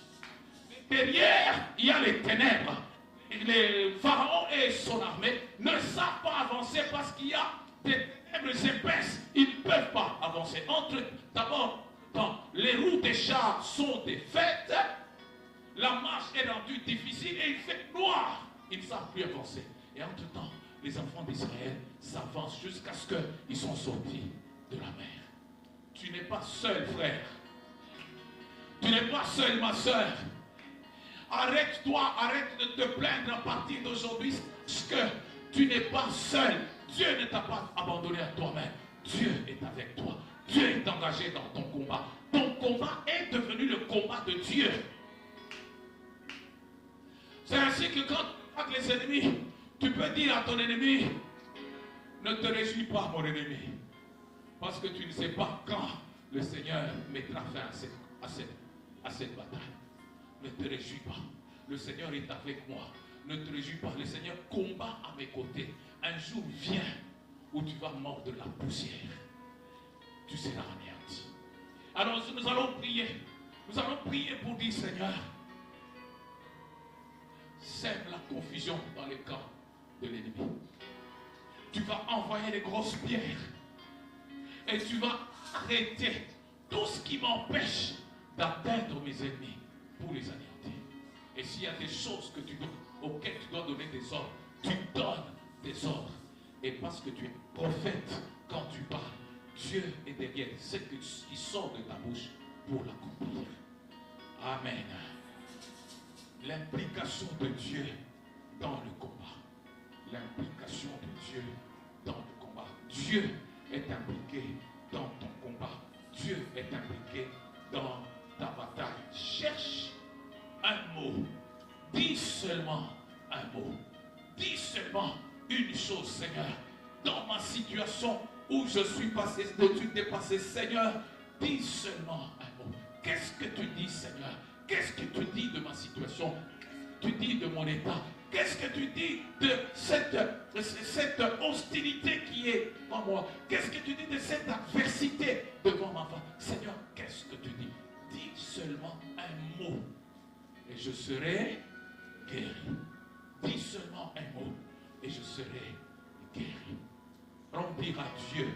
Derrière, il y a les ténèbres. Les pharaons et son armée ne savent pas avancer parce qu'il y a des ténèbres épaisses. Ils ne peuvent pas avancer. D'abord, quand les roues des chars sont défaites, la marche est rendue difficile et il fait noir. Ils ne savent plus avancer. Et entre-temps, les enfants d'Israël s'avancent jusqu'à ce qu'ils sont sortis de la mer. Tu n'es pas seul, frère. Tu n'es pas seul, ma soeur. Arrête-toi, arrête de te plaindre à partir d'aujourd'hui, parce que tu n'es pas seul. Dieu ne t'a pas abandonné à toi-même. Dieu est avec toi. Dieu est engagé dans ton combat. Ton combat est devenu le combat de Dieu. C'est ainsi que quand tu attaques les ennemis, tu peux dire à ton ennemi, ne te réjouis pas, mon ennemi, parce que tu ne sais pas quand le Seigneur mettra fin à cette bataille. Ne te réjouis pas. Le Seigneur est avec moi. Ne te réjouis pas. Le Seigneur combat à mes côtés. Un jour vient où tu vas mordre la poussière. Tu seras anéanti. Alors nous allons prier. Nous allons prier pour dire, Seigneur, sème la confusion dans les camps de l'ennemi. Tu vas envoyer des grosses pierres. Et tu vas arrêter tout ce qui m'empêche d'atteindre mes ennemis pour les anéantir. Et s'il y a des choses auxquelles tu dois donner des ordres, tu donnes des ordres. Et parce que tu es prophète, quand tu parles, Dieu est derrière ce qui sort de ta bouche pour l'accomplir. Amen. L'implication de Dieu dans le combat. L'implication de Dieu dans le combat. Dieu est impliqué dans ton combat. Dieu est impliqué dans ta bataille. Cherche un mot. Dis seulement un mot. Dis seulement une chose, Seigneur. Dans ma situation où je suis passé, dépassé, Seigneur, dis seulement un mot. Qu'est-ce que tu dis, Seigneur? Qu'est-ce que tu dis de ma situation? Tu dis de mon état? Qu'est-ce que tu dis de cette hostilité qui est en moi? Qu'est-ce que tu dis de cette adversité devant ma femme? Seigneur, qu'est-ce que tu dis? Dis seulement un mot et je serai guéri. Dis seulement un mot et je serai guéri. Allons dire à Dieu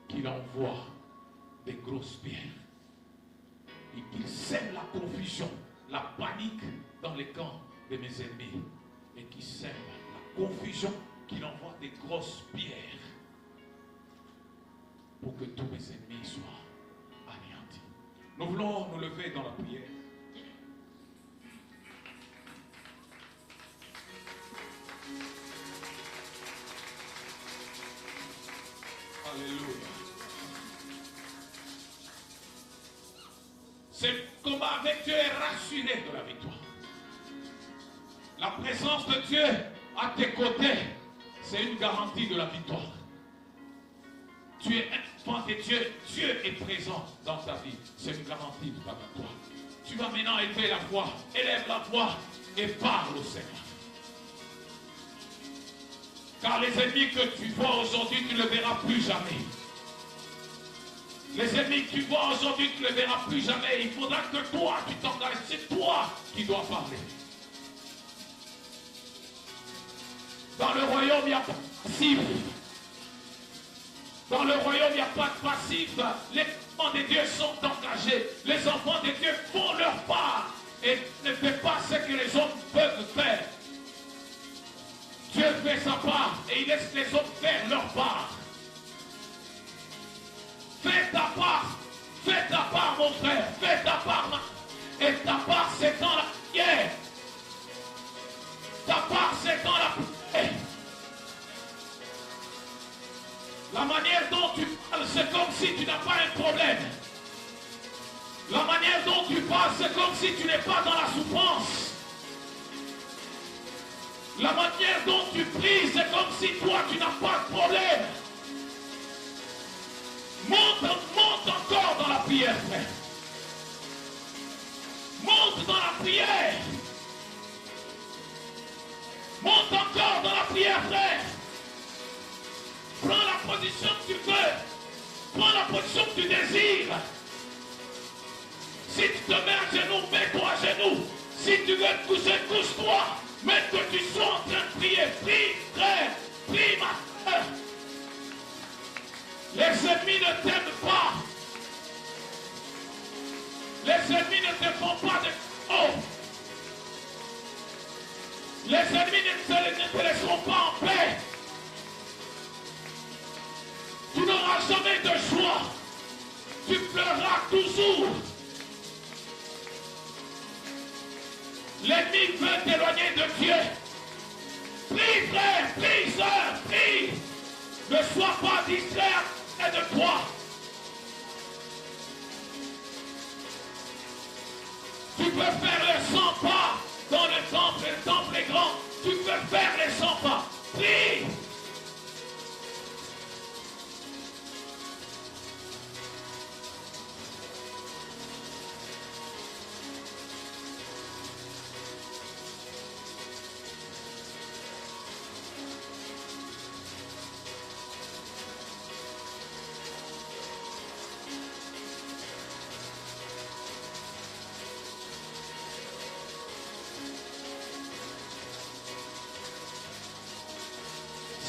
qu'il envoie des grosses pierres et qu'il sème la confusion, la panique dans les camps de mes ennemis et qu'il sème la confusion, qu'il envoie des grosses pierres pour que tous mes ennemis soient anéantis. Nous voulons nous lever dans la prière. Alléluia. Ce combat avec Dieu est rassuré de la victoire. La présence de Dieu à tes côtés, c'est une garantie de la victoire. Tu es enfant de Dieu, Dieu est présent dans ta vie. C'est une garantie de ta victoire. Tu vas maintenant élever la voix, élève la voix et parle au Seigneur. Car les ennemis que tu vois aujourd'hui, tu ne les verras plus jamais. Les ennemis que tu vois aujourd'hui, tu ne les verras plus jamais. Il faudra que toi, tu t'engages. C'est toi qui dois parler. Dans le royaume, il n'y a pas de passif. Dans le royaume, il n'y a pas de passif. Les enfants de Dieu sont engagés. Les enfants de Dieu font leur part. Et ne fait pas ce que les hommes peuvent faire. Dieu fait sa part et il laisse les hommes faire leur part. Fais ta part mon frère, fais ta part et ta part c'est dans la prière. Ta part c'est dans la prière. La manière dont tu parles c'est comme si tu n'as pas un problème. La manière dont tu parles c'est comme si tu n'es pas dans la souffrance. La manière dont tu pries c'est comme si toi tu n'as pas de problème. Monte encore dans la prière, frère. Monte dans la prière. Monte encore dans la prière, frère. Prends la position que tu veux. Prends la position que tu désires. Si tu te mets à genoux, mets-toi à genoux. Si tu veux te coucher, couche-toi. Mais que tu sois en train de prier. Prie, frère. Prie, ma soeur. Les ennemis ne t'aiment pas. Les ennemis ne te font pas de... Oh. Les ennemis ne te laisseront pas en paix. Tu n'auras jamais de joie. Tu pleureras toujours. L'ennemi veut t'éloigner de Dieu. Prie, frère, prie, soeur, prie. Ne sois pas distrait de toi. Tu peux faire les 100 pas dans le temple est grand. Tu peux faire les 100 pas. Prie.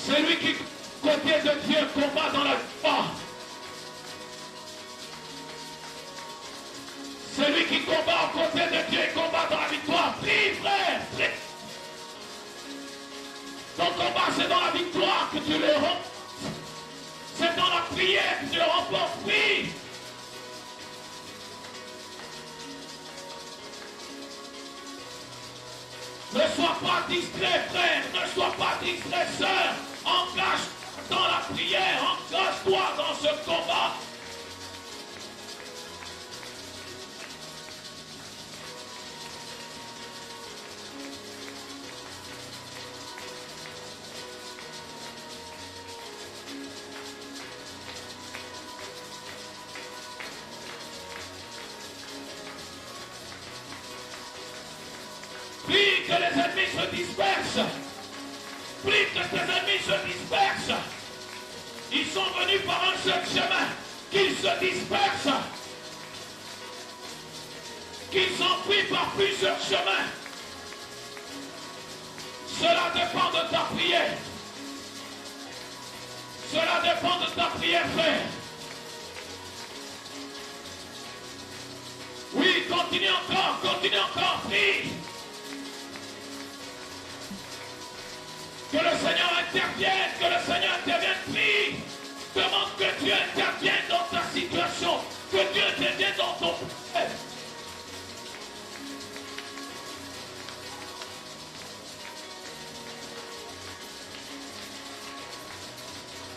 Celui qui, côté de Dieu, combat dans la foi. Celui qui combat aux côtés de Dieu, combat dans la victoire. Prie, frère, prie. Ton combat, c'est dans la victoire que tu le remportes. C'est dans la prière que tu le remportes. Prie. Ne sois pas distrait, frère. Ne sois pas distrait, sœur. Engage dans la prière, engage-toi dans ce combat. Prie que les ennemis se dispersent. Prie que tes ennemis se dispersent. Ils sont venus par un seul chemin. Qu'ils se dispersent. Qu'ils s'enfuient par plusieurs chemins. Cela dépend de ta prière. Cela dépend de ta prière, frère. Oui, continue encore, prie. Que le Seigneur intervienne, prie. Demande que Dieu intervienne dans ta situation, que Dieu intervienne dans ton problème.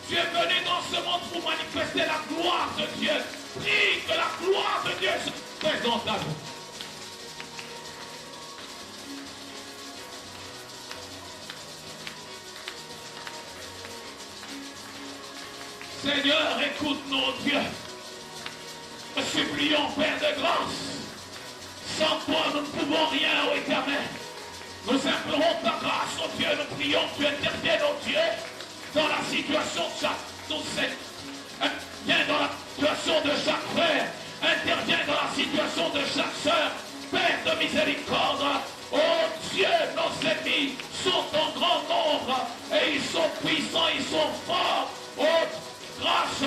Tu es venu dans ce monde pour manifester la gloire de Dieu. Prie que la gloire de Dieu se présente à vous. Seigneur, écoute nos dieux. Nous supplions, Père de grâce. Sans toi, nous ne pouvons rien, ô Éternel. Nous implorons ta grâce, ô Dieu. Nous prions que tu interviennes, ô Dieu, dans la situation de chaque. Viens dans la situation de chaque frère. Interviens dans la situation de chaque sœur. Père de miséricorde, oh Dieu, nos ennemis sont en grand nombre et ils sont puissants, ils sont forts. Oh, grâce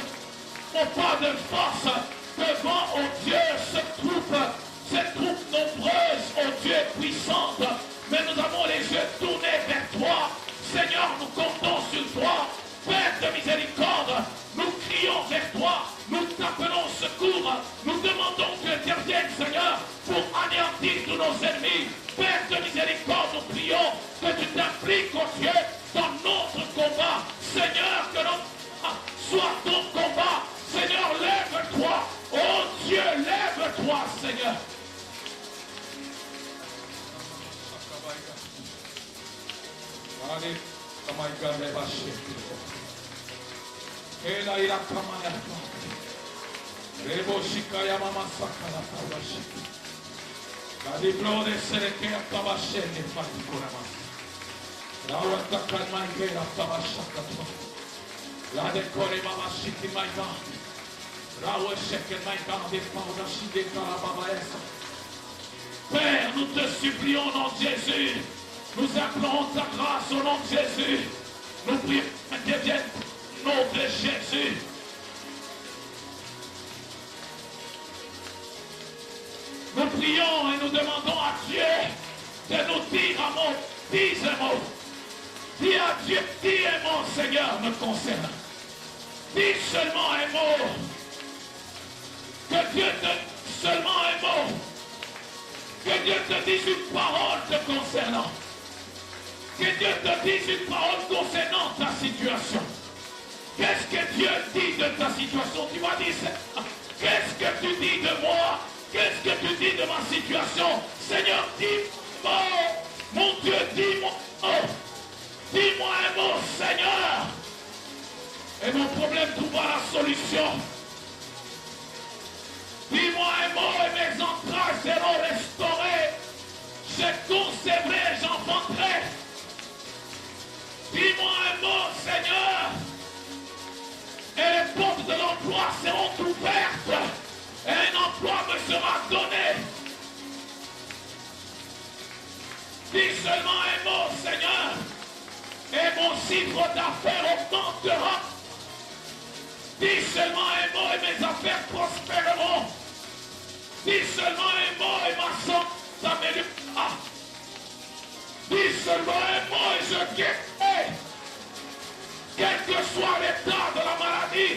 au pas de force devant, oh Dieu, cette troupe nombreuse, oh Dieu, puissante. Mais nous avons les yeux tournés vers toi. Seigneur, nous comptons sur toi. Père de miséricorde, nous crions vers toi. Nous t'appelons secours. Nous demandons que tu interviennes, Seigneur, pour anéantir tous nos ennemis. Père de miséricorde, nous prions que tu t'impliques, oh Dieu, dans notre combat. Seigneur, que notre soit ton combat. Seigneur, lève-toi. Oh Dieu, lève-toi, Seigneur. Père, nous te supplions au nom de Jésus. Nous appelons ta grâce au nom de Jésus. Nous prions que Dieu vienne au nom de Jésus. Nous prions et nous demandons à Dieu de nous dire un mot. Dis un mot. Dis à Dieu, dis un mot, Seigneur, me concerne. Dis seulement un mot. Que Dieu te dise seulement un mot. Que Dieu te dise une parole te concernant. Que Dieu te dise une parole concernant ta situation. Qu'est-ce que Dieu dit de ta situation? Tu m'as dit, qu'est-ce que tu dis de moi? Qu'est-ce que tu dis de ma situation? Seigneur, dis-moi, mon Dieu, dis-moi, dis-moi un mot, Seigneur. Et mon problème trouvera la solution. Dis-moi un mot et mes entrailles seront restaurées. Je conserverai, j'enfanterai. Dis-moi un mot, Seigneur. Et les portes de l'emploi seront ouvertes. Et un emploi me sera donné. Dis seulement un mot, Seigneur. Et mon chiffre d'affaires augmentera. Dis seulement un mot et mes affaires prospéreront. Dis seulement un mot et ma santé s'améliorera. Dis seulement un mot et je guérirai. Quel que soit l'état de la maladie,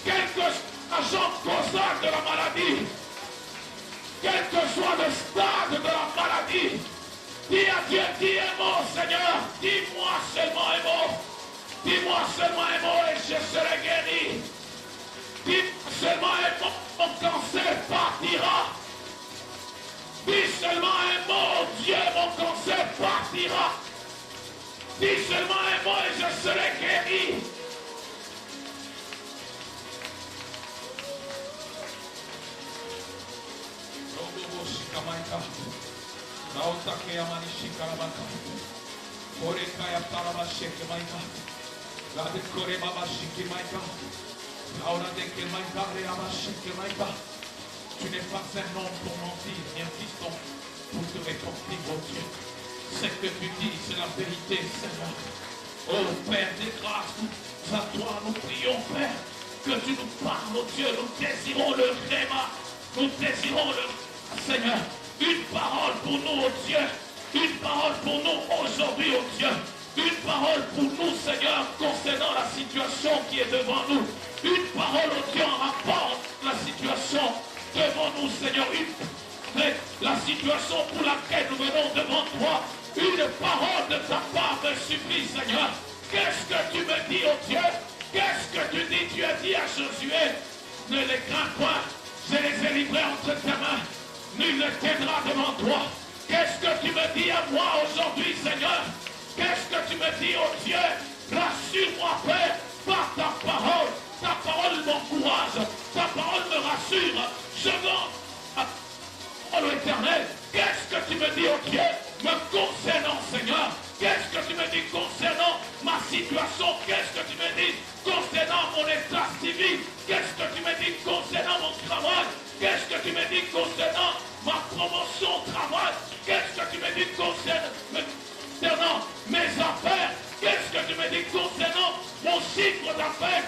quel que soit l'agent causal de la maladie, quel que soit le stade de la maladie, dis à Dieu, dis un mot, Seigneur, dis-moi seulement un mot. Dis-moi seulement un mot et je serai guéri. Dis-moi seulement un mot, mon cancer partira. Dis seulement un mot, Dieu, mon cancer partira. Dis seulement un mot et je serai guéri. Tu n'es pas un homme pour mentir, ni un fils d'homme pour te rétorquer, oh Dieu. Ce que tu dis, c'est la vérité, Seigneur. Oh Père des grâces, nous à toi, nous prions, Père, que tu nous parles, oh Dieu. Nous désirons le réma, nous désirons le Seigneur. Une parole pour nous, oh Dieu. Une parole pour nous aujourd'hui, oh Dieu. Une parole pour nous, Seigneur, concernant la situation qui est devant nous. Une parole, oh Dieu, en rapport avec la situation devant nous, Seigneur. La situation pour laquelle nous venons devant toi. Une parole de ta part me suffit, Seigneur. Qu'est-ce que tu me dis, oh Dieu? Qu'est-ce que tu dis? Tu as dit à Josué, ne les crains point, je les ai livrés entre tes mains. Nul ne tiendra devant toi. Qu'est-ce que tu me dis à moi aujourd'hui, Seigneur? Qu'est-ce que tu me dis, oh Dieu? Rassure-moi, Père, par ta parole. Ta parole m'encourage. Ta parole me rassure. Je demande à parole éternelle. Qu'est-ce que tu me dis, oh Dieu, me concernant, Seigneur? Qu'est-ce que tu me dis concernant ma situation? Qu'est-ce que tu me dis concernant mon état civil? dis concernant mon travail? Qu'est-ce que tu me dis concernant ma promotion au travail? Qu'est-ce que tu me dis concernant mes affaires? Qu'est-ce que tu me dis concernant mon chiffre d'affaires?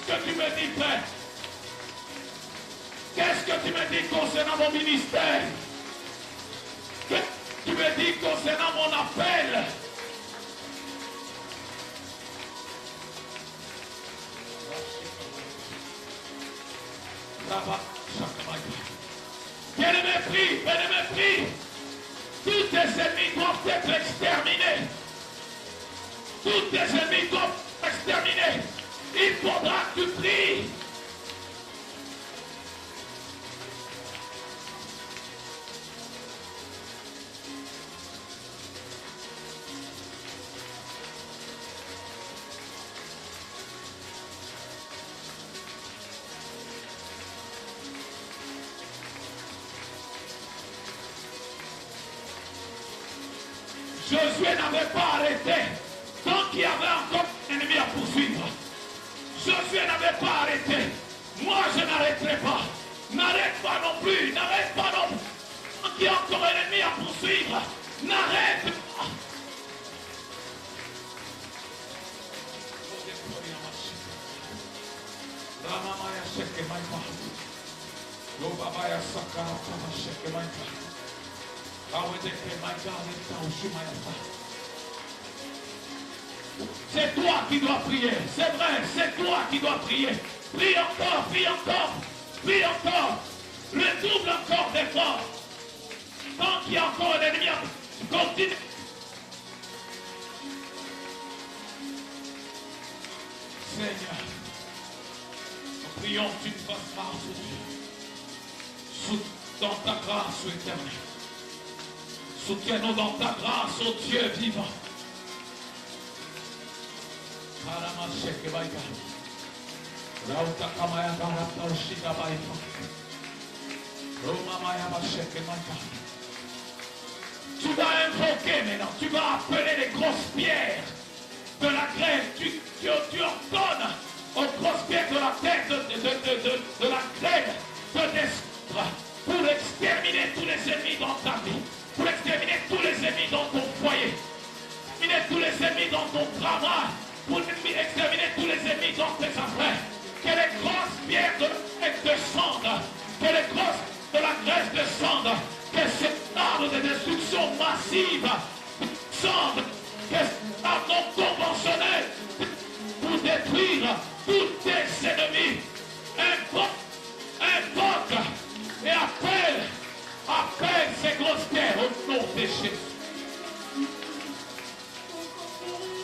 Qu'est-ce que tu me dis, Père? Qu'est-ce que tu me dis concernant mon ministère? Qu'est-ce que tu me dis concernant mon appel? Bien-aimé, prie, bien-aimé, prie. Tous tes ennemis doivent être exterminés. Tous tes ennemis doivent être exterminés. Il faudra que tu pries. Josué n'avait pas arrêté tant qu'il y avait encore un ennemi à poursuivre. Josué n'avait pas arrêté. Moi, je n'arrêterai pas. N'arrête pas non plus. N'arrête pas non plus. Tant qu'il y a encore un ennemi à poursuivre, n'arrête pas. C'est toi qui dois prier, c'est vrai, c'est toi qui dois prier. Prie encore, prie encore, prie encore. Redouble encore d'efforts. Tant qu'il y a encore un ennemi, continue. Seigneur, nous prions que tu nous fasses grâce, Dieu. Dans ta grâce éternelle. Soutiens-nous dans ta grâce, ô Dieu vivant. Tu vas invoquer maintenant, tu vas appeler les grosses pierres de la grève. Tu ordonnes aux grosses pierres de la tête de la grève de descendre pour exterminer tous les ennemis dans ta vie. Pour exterminer tous les ennemis dans ton foyer, exterminer tous les ennemis dans ton travail, pour exterminer tous les ennemis dans tes affaires. Que les grosses pierres de la grève descendent, que les grosses de la grève descendent, que cette arme de destruction massive descende, que cette arme non conventionnelle pour détruire tous tes ennemis. Invoque et appelle ces grosses pierres au nom de Jésus.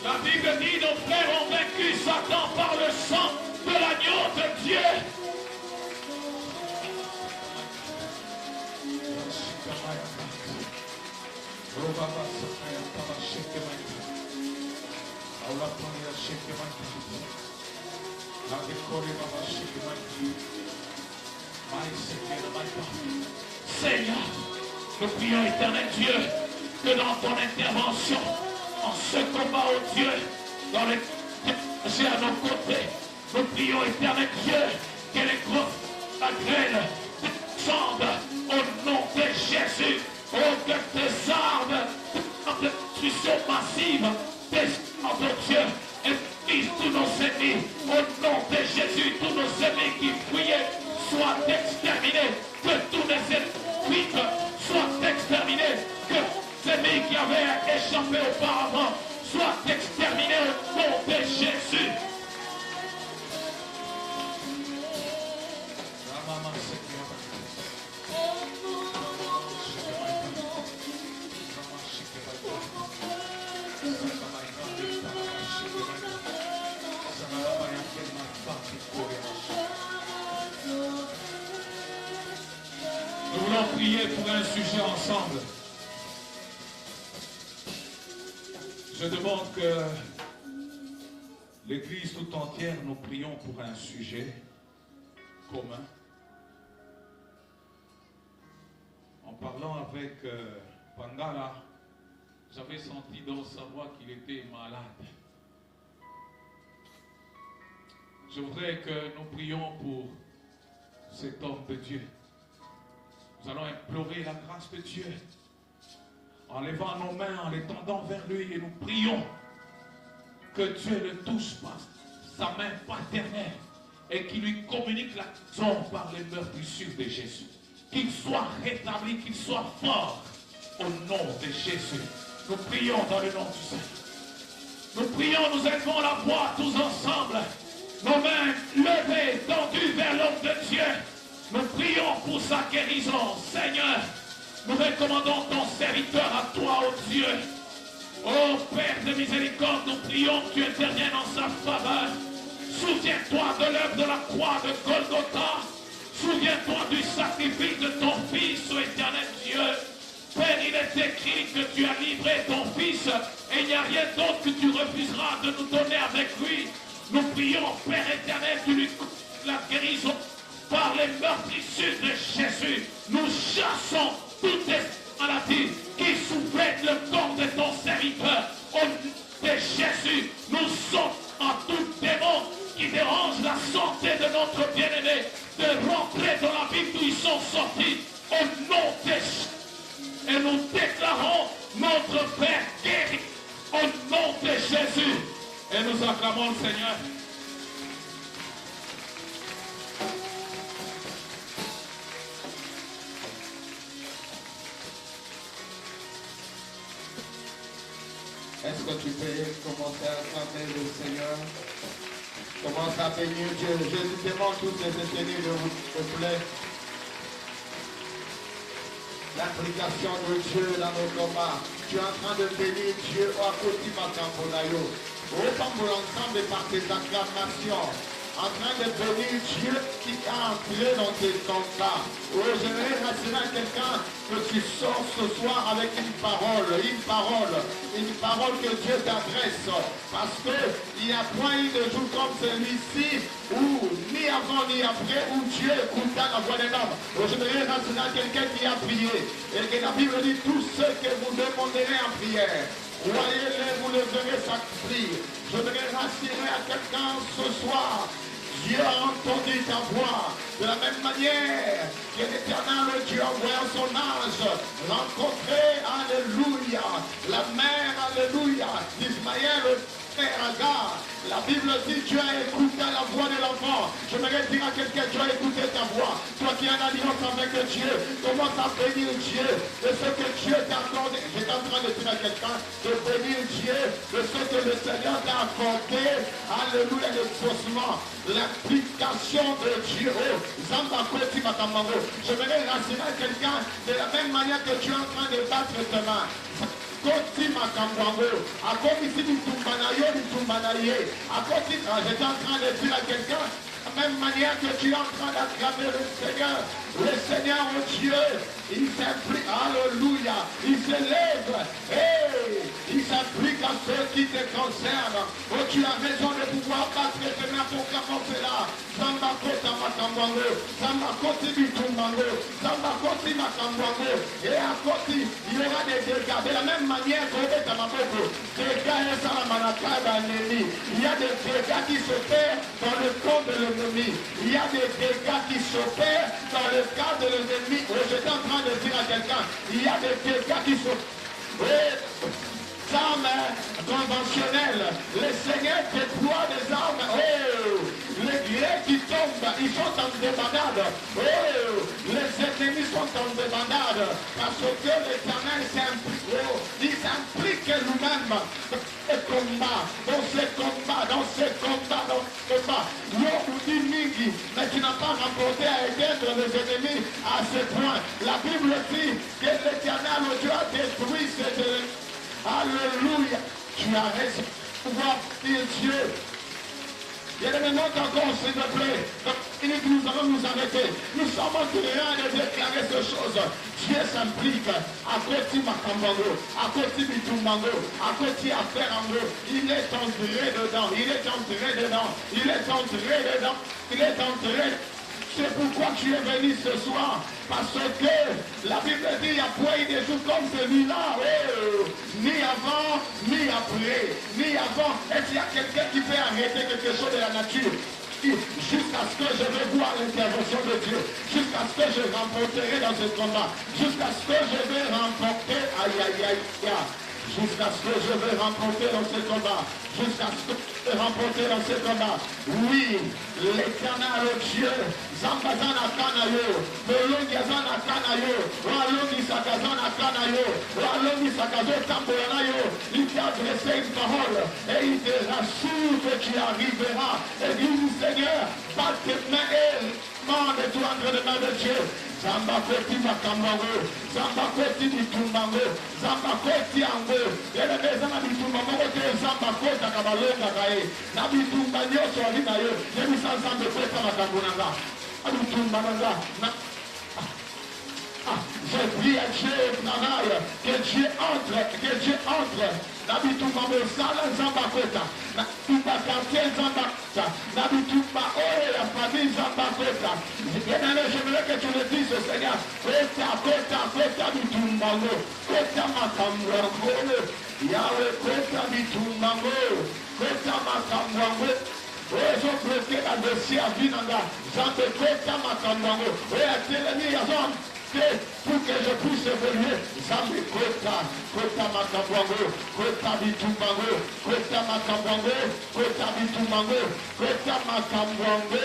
La Bible dit nos frères ont vaincu Satan par le sang de l'agneau de Dieu. Seigneur, nous prions, éternel Dieu, que dans ton intervention, en ce combat, oh Dieu, dans les j'ai à nos côtés, nous prions, éternel Dieu, que les grosses grêles descendent au nom de Jésus. Oh, que tes armes de destruction massive descendent, oh Dieu, et brisent tous nos ennemis. Au nom de Jésus, tous nos ennemis qui fuyaient soient exterminés. Que tous les ennemis soient exterminés. Que les ennemis qui avaient échappé auparavant soient exterminés au nom de Jésus. Nous voulons prier pour un sujet ensemble. Je demande que l'Église tout entière, nous prions pour un sujet commun. En parlant avec Pangala, j'avais senti dans sa voix qu'il était malade. Je voudrais que nous prions pour cet homme de Dieu. Nous allons implorer la grâce de Dieu en levant nos mains, en les tendant vers lui, et nous prions que Dieu ne touche pas sa main paternelle et qu'il lui communique la raison par les meurtrissures de Jésus. Qu'il soit rétabli, qu'il soit fort au nom de Jésus. Nous prions dans le nom du Seigneur. Nous prions, nous élevons la voix tous ensemble, nos mains levées, tendues vers l'homme de Dieu. Nous prions pour sa guérison. Seigneur, nous recommandons ton serviteur à toi, ô Dieu. Ô Père de miséricorde, nous prions que tu interviennes en sa faveur. Souviens-toi de l'œuvre de la croix de Golgotha. Souviens-toi du sacrifice de ton Fils, ô éternel Dieu. Père, il est écrit que tu as livré ton Fils et il n'y a rien d'autre que tu refuseras de nous donner avec lui. Nous prions, Père éternel, tu lui la guérison par les meurtrissures de Jésus. Nous chassons toutes les maladies qui soulèvent le corps de ton serviteur. Au nom de Jésus, nous sommes en tout démon qui dérange la santé de notre bien-aimé de rentrer dans la vie d'où ils sont sortis. Au nom de Jésus. Et nous déclarons notre Père guéri au nom de Jésus. Et nous acclamons le Seigneur. Est-ce que tu peux commencer à acclamer le Seigneur? Commence à bénir Dieu. Je vous demande tous de se tenir debout, s'il vous plaît. L'application de Dieu dans nos combats. Tu es en train de bénir Dieu au côté de ma camponayo. Autant pour l'ensemble par tes acclamations. En train de bénir Dieu qui a entré dans tes combats. Oh, je vais rassurer à quelqu'un que tu sors ce soir avec une parole que Dieu t'adresse. Parce qu'il n'y a point eu de jour comme celui-ci où ni avant ni après où Dieu écouta la voix d'un homme. Oh, je vais rassurer à quelqu'un qui a prié. Et que la Bible dit tout ce que vous demanderez en prière. Croyez-le, vous le verrez s'accomplir. Je voudrais rassurer à quelqu'un ce soir. Dieu a entendu ta voix. De la même manière que l'Éternel Dieu a envoyé son ange rencontrer, alléluia, la mère, alléluia, d'Ismaël, père Agar. La Bible dit Dieu a écouté la voix de l'enfant. Je voudrais dire à quelqu'un, Dieu a écouté ta voix. Toi qui es en alliance avec Dieu, commence à bénir Dieu de ce que Dieu t'a accordé. J'étais en train de dire à quelqu'un de bénir Dieu de ce que le Seigneur t'a accordé. Alléluia, l'exaucement, l'application de Dieu. Je voudrais rassurer à quelqu'un de la même manière que tu es en train de battre tes mains. J'étais en train de dire à quelqu'un, de la même manière que tu es en train d'acclamer le Seigneur, mon Dieu, il s'implique, alléluia, il s'élève, et il s'implique à ceux qui te concernent. Oh, tu as raison de pouvoir battre tes mains pour commencer là. Et à côté, il y aura des dégâts. De la même manière il y a des dégâts qui s'opèrent dans le camp de l'ennemi. Il y a des dégâts qui s'opèrent dans le camp de l'ennemi. J'étais en train de dire à quelqu'un, il y a des dégâts qui s'opèrent. Armes conventionnelles. Le Seigneur déploie des armes. Oh, les Grecs qui tombent, ils sont en débandade. Oh, les ennemis sont en débandade. Parce que l'Éternel s'implique. Oh, il s'implique lui-même dans ces combats. L'homme vous dit Migi, mais tu n'as pas remporté à éteindre les ennemis à ce point. La Bible dit que l'Éternel, Dieu, a détruit ces ennemis. Alléluia. Tu as raison de pouvoir dire Dieu. Il y a des moments encore, s'il te plaît. Nous allons nous arrêter. Nous sommes en train de déclarer ces choses. Dieu s'implique à côté Makambango, à côté Bitumbango, à côté Aferango. Il est entré dedans. Il est entré dedans. Il est entré dedans. Il est entré. C'est pourquoi tu es venu ce soir. Parce que la Bible dit, il n'y a point des jours comme celui-là. Oh, ni avant, ni après. Ni avant. Est-ce qu'il y a quelqu'un qui peut arrêter quelque chose de la nature? jusqu'à ce que je vais voir l'intervention de Dieu, jusqu'à ce que je remporterai dans ce combat, jusqu'à ce que je vais remporter, aïe aïe aïe aïe, jusqu'à ce que je vais remporter dans ce combat, jusqu'à ce que je vais remporter dans ce combat. Oui, l'éternel Dieu, Zambazana Kanayo, Melongazana Kanayo, Walongi Sakazana Kanayo, Walongi Sakazo Tamboyanayo, il t'a adressé une parole et il te rassure que tu arriveras. Et dis Seigneur, pas tes mains et demande tout entre les mains de Dieu. Zamba koti makambango, zamba koti bitumbango, zamba koti ango. Yele bezana bitumbango kote zamba kota kabalonga kae. Na bitumba nyoso alina yo. Yemi sa zamba kota makambunanga. Abitumbananga. Je prie à Dieu, que Dieu entre. Nabitumba sala zamba kota. Nabitumba quartier zamba kota. Nabitumba la famille zamba kota. Bien-aimé, je voulais que tu le dises au Seigneur. Kota bitumbango. Kota makamwango. Yahweh kota bitumbango. Kota makamwango. Ils ont bloqué la dossier à Vinanga. Zamba kota makamwango. Et à Télémi, ils ont pour que je puisse évoluer. Zambi Kota, Kota Makambwango, Kota Bitumbango, Kota Makambwango, Kota Bitumbango, Kota Makambwango,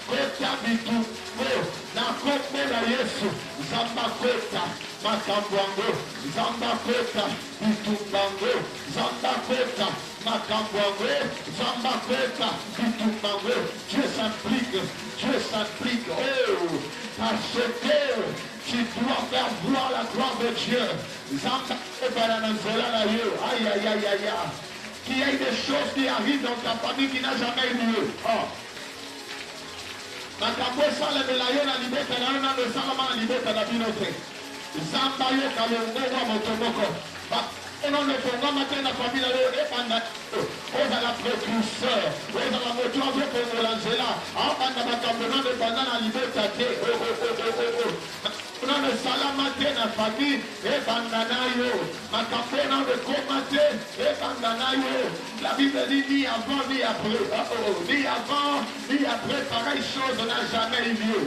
Kota Bitumbango, na Kota na Yesu, Zamba Kota, Makambwango, Zamba Kota, Bitumbango, Zamba Kota, Makambwango, Zamba Kota, Bitumbango. Dieu s'implique, oh, parce que tu dois faire voir la gloire de Dieu. Aïe, aïe, aïe, aïe, aïe. Qu'il y ait des choses qui arrivent dans ta famille qui n'a jamais eu lieu. Oh. Makambo sale belayo na libeta na ona no salama na libeta na binote. Zamba yo kalongo wa motomoko. On ne peut pas mettre la famille aux à la précurseur, aux à la moto pour l'angela, en banda de banana liberté, on a le salamate la famille, et bandanayo, ma campena de commater, et bandanayo. La Bible dit ni avant ni après, ni avant ni après, pareille chose n'a jamais eu lieu.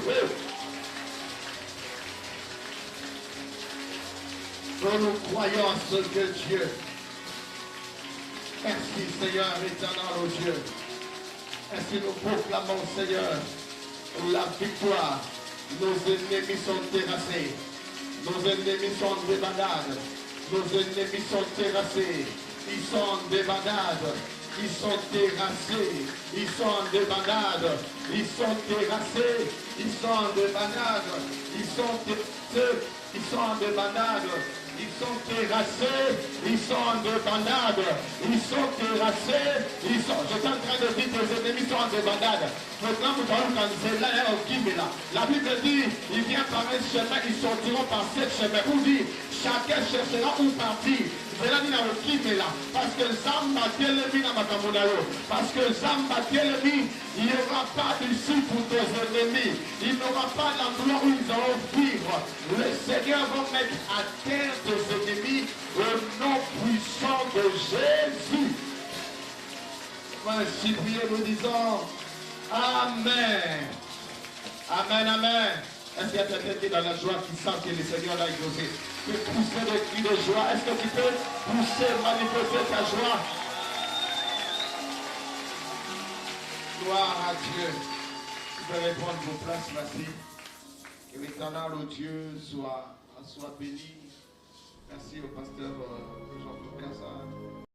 Nous croyons en ce que Dieu. Merci Seigneur éternel au Dieu. Ainsi nous proclamons Seigneur la victoire. Nos ennemis sont terrassés. Nos ennemis sont des bandades. Nos ennemis sont terrassés. Ils sont des bandades. Ils sont terrassés. Ils sont des bandades. Ils sont terrassés. Ils sont des bandades. Ils sont terrassés. Ils sont des bandades. Ils sont terrassés, ils sont de bandades, ils sont terrassés, ils sont... J'étais en train de dire que tes ennemis sont en débandade. Maintenant, vous voyez quand c'est là, la Bible dit, il vient par un chemin, ils sortiront par sept chemins. Ou dit, chacun cherchera où partir. Parce que Zamba Telemi na Makamonayo. Parce que Zamba Telemi, il n'y aura pas d'issue pour tes ennemis. Il n'y aura pas l'endroit où ils allont vivre. Le Seigneur va mettre à terre tes ennemis au nom puissant de Jésus. Ainsi prier, nous disons Amen. Amen, amen. Est-ce qu'il y a quelqu'un qui est dans la joie, qui sent que le Seigneur l'a exaucé? Tu peux pousser des cris de joie. Est-ce que tu peux pousser, manifester ta joie? Gloire à Dieu. Tu peux répondre vos places, merci. Que l'éternel, au Dieu, soit béni. Merci au pasteur Jean-Claude Cassa.